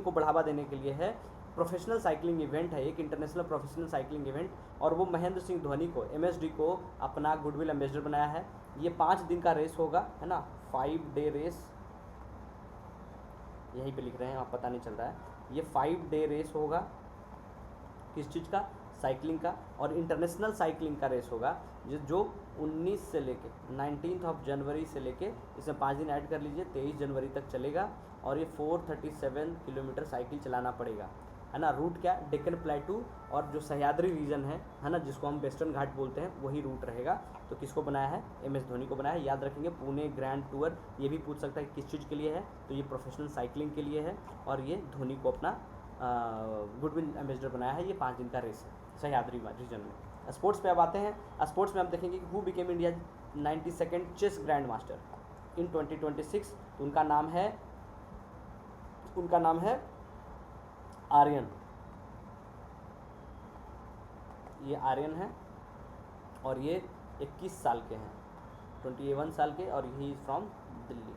को बढ़ावा देने के लिए है। प्रोफेशनल साइकिलिंग इवेंट है, एक इंटरनेशनल प्रोफेशनल साइकिलिंग इवेंट, और वो महेंद्र सिंह धोनी को, एमएसडी को अपना गुडविल एम्बेसडर बनाया है। ये 5 दिन का रेस होगा, है ना, 5 डे रेस, यहीं पे लिख रहे हैं, आप पता नहीं चल रहा है। ये 5 डे रेस होगा, किस चीज़ का, साइकिलिंग का, और इंटरनेशनल साइकिलिंग का रेस होगा जो 19 से लेके 19 जनवरी से लेके, इसमें 5 दिन ऐड कर लीजिए, 23 जनवरी तक चलेगा। और ये 437 किलोमीटर साइकिल चलाना पड़ेगा, है ना। रूट क्या, डेक्कन प्लेटू और जो सह्याद्री रीजन है ना, जिसको हम वेस्टर्न घाट बोलते हैं, वही रूट रहेगा। तो किसको बनाया है, एमएस धोनी को बनाया है। याद रखेंगे पुणे ग्रैंड टूर, ये भी पूछ सकता है किस चीज़ के लिए है, तो ये प्रोफेशनल साइकिलिंग के लिए है और ये धोनी को अपना गुडविल एम्बेसडर बनाया है। ये 5 दिन का रेस है सह्याद्री रीजन में। स्पोर्ट्स पे अब आते हैं। स्पोर्ट्स में आप देखेंगे कि who became India 92nd chess grand master in 2026। तो उनका नाम है आर्यन। ये आर्यन है और ये 21 साल के हैं, 21 साल के, और ही इज़ फ्रॉम दिल्ली।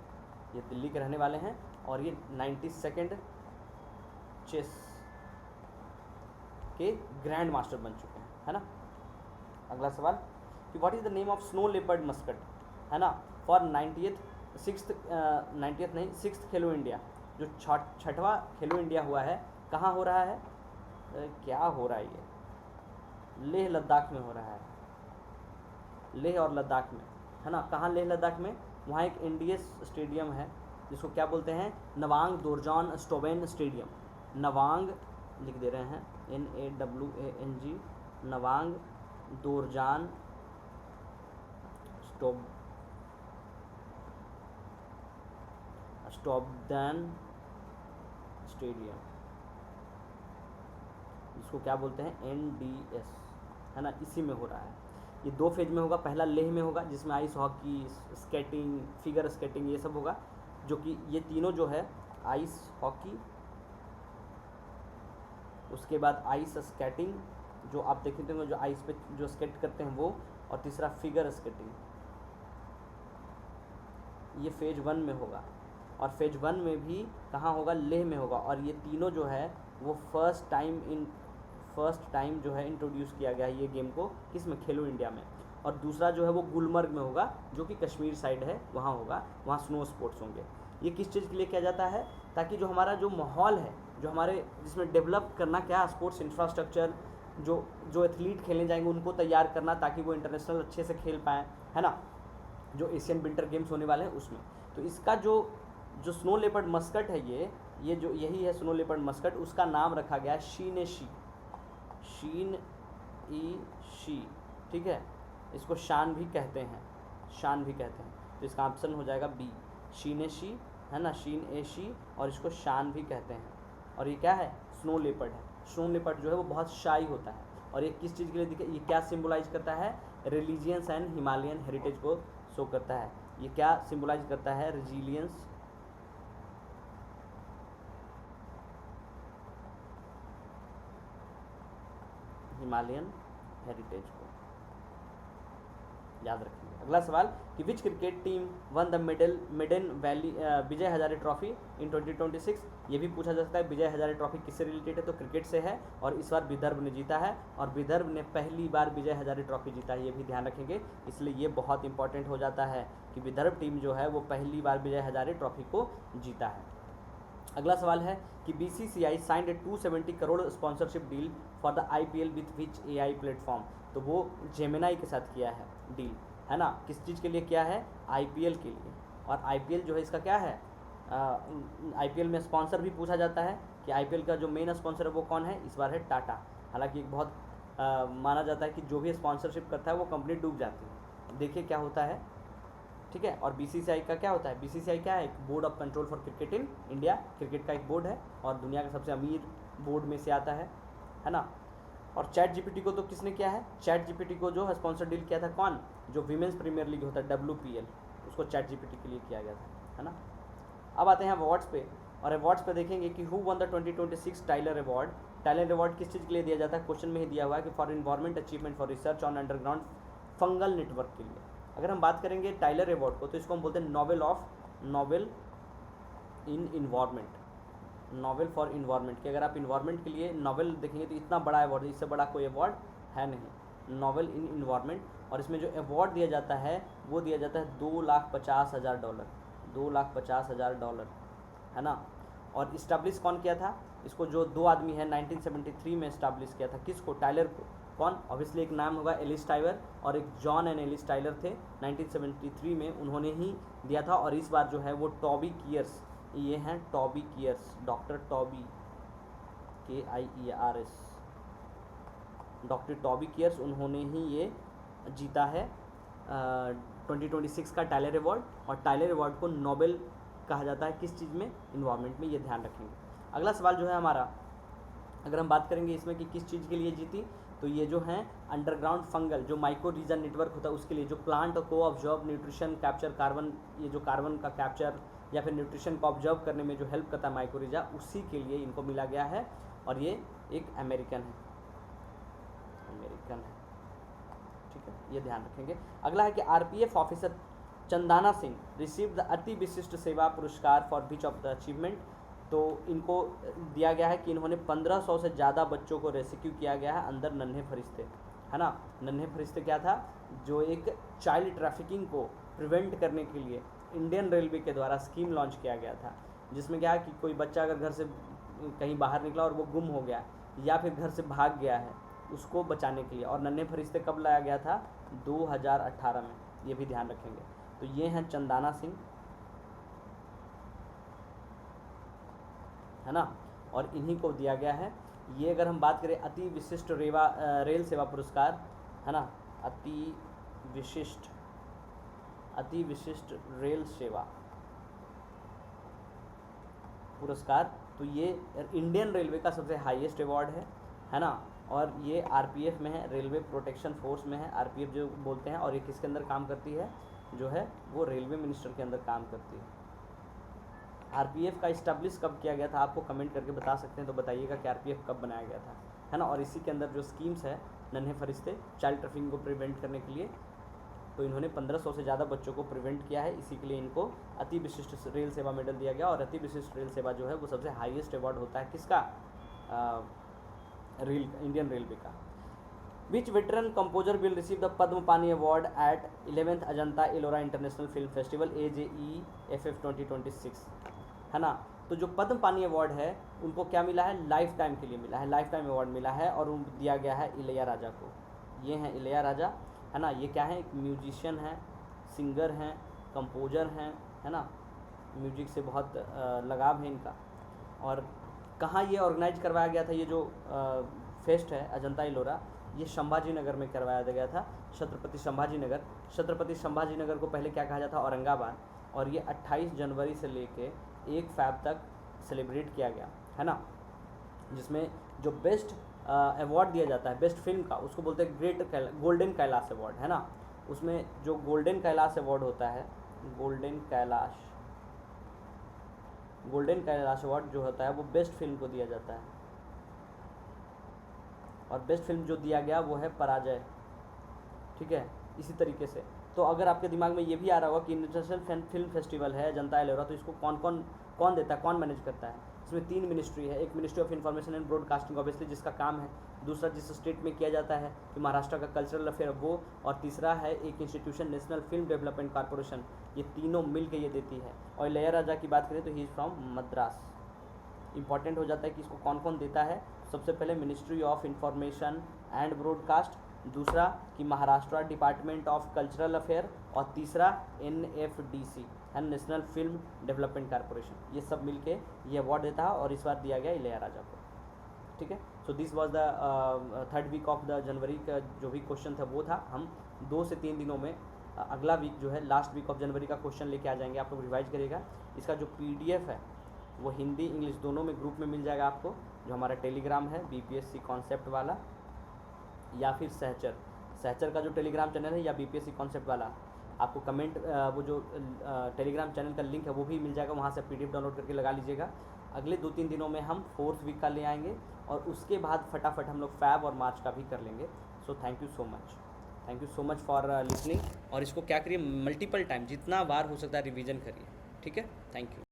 ये दिल्ली के रहने वाले हैं और ये 92nd चेस के ग्रैंड मास्टर बन चुके हैं, है ना। अगला सवाल कि what is the name of snow leopard Muscat, है ना, फॉर 6th खेलो इंडिया। जो 6वां खेलो इंडिया हुआ है, कहाँ हो रहा है, क्या हो रहा है, ये लेह लद्दाख में हो रहा है, लेह और लद्दाख में, है ना। कहाँ, लेह लद्दाख में। वहाँ एक एनडीएस स्टेडियम है जिसको क्या बोलते हैं, नवांग दोरजान स्टोवेन स्टेडियम। नवांग लिख दे रहे हैं, NAWANG, नवांग दोरजान स्टोबदैन स्टेडियम, इसको क्या बोलते हैं, NDS, है ना, इसी में हो रहा है। ये 2 फेज में होगा। पहला लेह में होगा जिसमें ice hockey, skating, figure skating ये सब होगा, जो कि ये तीनों जो है आइस हॉकी, उसके बाद आइस स्केटिंग जो आप देखते होंगे जो आइस पे जो स्केट करते हैं वो, और तीसरा फिगर स्केटिंग, ये फेज 1 में होगा। और फेज 1 में भी कहाँ होगा, लेह में होगा। और ये तीनों जो है वो फर्स्ट टाइम जो है इंट्रोड्यूस किया गया है ये गेम को, किस में, खेलो इंडिया में। और दूसरा जो है वो गुलमर्ग में होगा, जो कि कश्मीर साइड है, वहाँ होगा, वहाँ स्नो स्पोर्ट्स होंगे। ये किस चीज़ के लिए किया जाता है, ताकि जो हमारा जो माहौल है, जो हमारे जिसमें डेवलप करना क्या, स्पोर्ट्स इंफ्रास्ट्रक्चर, जो एथलीट खेलने जाएंगे उनको तैयार करना, ताकि वो इंटरनेशनल अच्छे से खेल पाएँ, है ना, जो एशियन विंटर गेम्स होने वाले हैं उसमें। तो इसका जो स्नो लेपर्ड मस्कट है, ये जो यही है स्नो लेपर्ड मस्कट, उसका नाम रखा गया है शीन ई शी, ठीक है। इसको शान भी कहते हैं, तो इसका ऑप्शन हो जाएगा बी, शीनेशी, है ना, शीन ए शी, और इसको शान भी कहते हैं। और ये क्या है, स्नो लेपर्ड है। स्नो लेपर्ड जो है वो बहुत शाई होता है। और ये किस चीज़ के लिए दिखे, ये क्या सिम्बलाइज करता है, रिलीजियंस एंड हिमालयन हेरिटेज को शो करता है। ये क्या सिम्बलाइज करता है, रिजिलियंस, हिमालयन हेरिटेज को याद रखेंगे। अगला सवाल कि which cricket team won the maiden valley Vijay Hazare trophy in 2026। ये भी पूछा जा सकता है विजय हजारे ट्रॉफी किससे रिलेटेड है, तो क्रिकेट से है, और इस बार विदर्भ ने जीता है, और विदर्भ ने पहली बार विजय हजारे ट्रॉफी जीता है, ये भी ध्यान रखेंगे। इसलिए ये बहुत इंपॉर्टेंट हो जाता है कि विदर्भ टीम जो है वो पहली बार विजय हजारे ट्रॉफी को जीता है। अगला सवाल है कि BCCI signed A 270 crore sponsorship deal for the IPL with which AI platform. तो वो जेमिनाई के साथ किया है डील, है ना, किस चीज़ के लिए किया है, IPL के लिए। और IPL जो है इसका क्या है, IPL में स्पॉन्सर भी पूछा जाता है कि IPL का जो मेन स्पॉन्सर है वो कौन है, इस बार है टाटा। हालांकि एक बहुत माना जाता है कि जो भी स्पॉन्सरशिप करता है वो कंपनी डूब जाती है, देखिए क्या होता है, ठीक है। और BCCI का क्या होता है, BCCI क्या है, एक board of control for cricket in India, cricket का एक बोर्ड है, और दुनिया का सबसे अमीर बोर्ड में से आता है ना। और चैट जीपीटी को तो किसने किया है, चैट जीपीटी को जो है स्पॉन्सर डील किया था कौन, जो वीमेंस प्रीमियर लीग होता है WPL, उसको चैट जीपीटी के लिए किया गया था, है ना। अब आते हैं अवार्ड्स पे, और अवार्ड्स पे देखेंगे कि who won the 2026 Tyler award. Tyler award किस चीज़ के लिए दिया जाता है, क्वेश्चन में ही दिया हुआ है कि for environment achievement for research on underground fungal network के लिए। अगर हम बात करेंगे टाइलर अवार्ड को, तो इसको हम बोलते हैं Nobel in environment, Nobel for environment. कि अगर आप इन्वायरमेंट के लिए नोबेल देखेंगे तो इतना बड़ा अवार्ड, इससे बड़ा कोई अवार्ड है नहीं, नोबेल इन इन्वायरमेंट। और इसमें जो अवार्ड दिया जाता है वो दिया जाता है $2,50,000, $2,50,000, है ना। और इस्टेब्लिश कौन किया था इसको, जो 2 आदमी हैं 1973 में इस्टेब्लिश किया था, किसको, टाइलर को। कौन, ऑब्वियसली एक नाम होगा एलिस टाइलर, और एक जॉन एंड एलिस टाइलर थे, 1973 में उन्होंने ही दिया था। और इस बार जो है वो टॉबी कियर्स, ये हैं Toby Kiers, doctor Toby KIERS, doctor Toby Kiers, उन्होंने ही ये जीता है 2026 का टाइलर अवार्ड। और टाइलर अवार्ड को नोबेल कहा जाता है किस चीज़ में, इन्वायरमेंट में, ये ध्यान रखेंगे। अगला सवाल जो है हमारा, अगर हम बात करेंगे इसमें कि किस चीज़ के लिए जीती, तो ये जो हैं अंडरग्राउंड फंगल, जो माइक्रो रीजन नेटवर्क होता है उसके लिए, जो प्लांट को ऑब्जर्व न्यूट्रिशन कैप्चर कार्बन, ये जो कार्बन का कैप्चर या फिर न्यूट्रिशन को ऑब्जर्व करने में जो हेल्प करता है माइक्रो रीजा, उसी के लिए इनको मिला गया है। और ये एक अमेरिकन है, ठीक है, ये ध्यान रखेंगे। अगला है कि RPF officer Chandana Singh receive the अति विशिष्ट सेवा पुरस्कार for which of the achievement. तो इनको दिया गया है कि इन्होंने 1500 से ज़्यादा बच्चों को रेस्क्यू किया गया है अंदर नन्हे फरिश्ते, है ना। नन्हे फरिश्ते क्या था, जो एक चाइल्ड ट्रैफिकिंग को प्रिवेंट करने के लिए इंडियन रेलवे के द्वारा स्कीम लॉन्च किया गया था, जिसमें क्या है कि कोई बच्चा अगर घर से कहीं बाहर निकला और वो गुम हो गया या फिर घर से भाग गया है, उसको बचाने के लिए। और नन्हे फरिश्ते कब लाया गया था, 2018 में, ये भी ध्यान रखेंगे। तो ये हैं चंदाना सिंह, है ना, और इन्हीं को दिया गया है ये। अगर हम बात करें अति विशिष्ट रेल सेवा पुरस्कार, है ना, अति विशिष्ट रेल सेवा पुरस्कार, तो ये इंडियन रेलवे का सबसे हाईएस्ट अवार्ड है ना। और ये आरपीएफ में है, रेलवे प्रोटेक्शन फोर्स में है, आरपीएफ जो बोलते हैं। और ये किसके अंदर काम करती है, जो है वो रेलवे मिनिस्टर के अंदर काम करती है। आरपीएफ का इस्टेब्लिश कब किया गया था, आपको कमेंट करके बता सकते हैं, तो बताइएगा कि आरपीएफ कब बनाया गया था, है ना। और इसी के अंदर जो स्कीम्स है नन्हे फरिश्ते चाइल्ड ट्रैफिकिंग को प्रिवेंट करने के लिए, तो इन्होंने 1500 से ज़्यादा बच्चों को प्रिवेंट किया है। इसी के लिए इनको अति विशिष्ट रेल सेवा मेडल दिया गया। और अति विशिष्ट रेल सेवा जो है वो सबसे हाईएस्ट अवार्ड होता है किसका, इंडियन रेलवे का। Which veteran composer will receive the Padmapani award at 11th Ajanta Ellora international film festival AJEFF 2026, है ना। तो जो पद्म पानी अवार्ड है उनको क्या मिला है, लाइफ टाइम के लिए मिला है, लाइफ टाइम अवार्ड मिला है। और उनको दिया गया है इलैयाराजा को। ये हैं इलैयाराजा, है ना। ये क्या है, एक म्यूजिशियन है, सिंगर हैं, कंपोजर हैं, है ना। म्यूजिक से बहुत लगाव है इनका। और कहाँ ये ऑर्गेनाइज करवाया गया था, ये जो फेस्ट है अजंता एलोरा, ये संभाजी नगर में करवाया गया था, छत्रपति संभाजी नगर। छत्रपति संभाजी नगर को पहले क्या कहा जाता था, औरंगाबाद। और ये 28 जनवरी से लेके 1 फैब तक सेलिब्रेट किया गया, है ना। जिसमें जो बेस्ट अवार्ड दिया जाता है बेस्ट फिल्म का, उसको बोलते हैं गोल्डन कैलाश अवार्ड, है ना। उसमें जो गोल्डन कैलाश अवार्ड होता है, गोल्डन कैलाश अवार्ड जो होता है वो बेस्ट फिल्म को दिया जाता है। और बेस्ट फिल्म जो दिया गया वो है पराजय, ठीक है। इसी तरीके से तो अगर आपके दिमाग में ये भी आ रहा होगा कि इंटरनेशनल फिल्म फेस्टिवल है अजंता एलोरा, तो इसको कौन देता है, कौन मैनेज करता है। इसमें 3 मिनिस्ट्री है। एक ministry of information and broadcasting obviously जिसका काम है, दूसरा जिस स्टेट में किया जाता है कि महाराष्ट्र का कल्चरल अफेयर वो, और तीसरा है एक institution national film development corporation. ये तीनों मिल के ये देती है। और इलैयाराजा की बात करें तो he is from Madras. Important हो जाता है कि इसको कौन कौन देता है। सबसे पहले ministry of information and broadcast, दूसरा कि Maharashtra department of cultural affair, और तीसरा NFDC है, नेशनल फिल्म डेवलपमेंट कॉर्पोरेशन। ये सब मिलके ये अवार्ड देता है और इस बार दिया गया इलैयाराजा को, ठीक है। So this was the 3rd week of the January का जो भी क्वेश्चन था वो था। हम 2 से 3 दिनों में अगला वीक जो है लास्ट वीक ऑफ जनवरी का क्वेश्चन लेके आ जाएंगे। आप लोग रिवाइज करिएगा। इसका जो PDF है वो हिंदी इंग्लिश दोनों में ग्रुप में मिल जाएगा आपको, जो हमारा टेलीग्राम है BPSC कॉन्सेप्ट वाला, या फिर सहचर का जो टेलीग्राम चैनल है, या BPSC कॉन्सेप्ट वाला। आपको कमेंट वो जो टेलीग्राम चैनल का लिंक है वो भी मिल जाएगा, वहाँ से PDF डाउनलोड करके लगा लीजिएगा। अगले 2-3 दिनों में हम 4th वीक का ले आएंगे, और उसके बाद फटाफट हम लोग फैब और मार्च का भी कर लेंगे। So thank you so much for listening. और इसको क्या करिए, मल्टीपल टाइम जितना बार हो सकता है रिवीजन करिए, ठीक है। Thank you.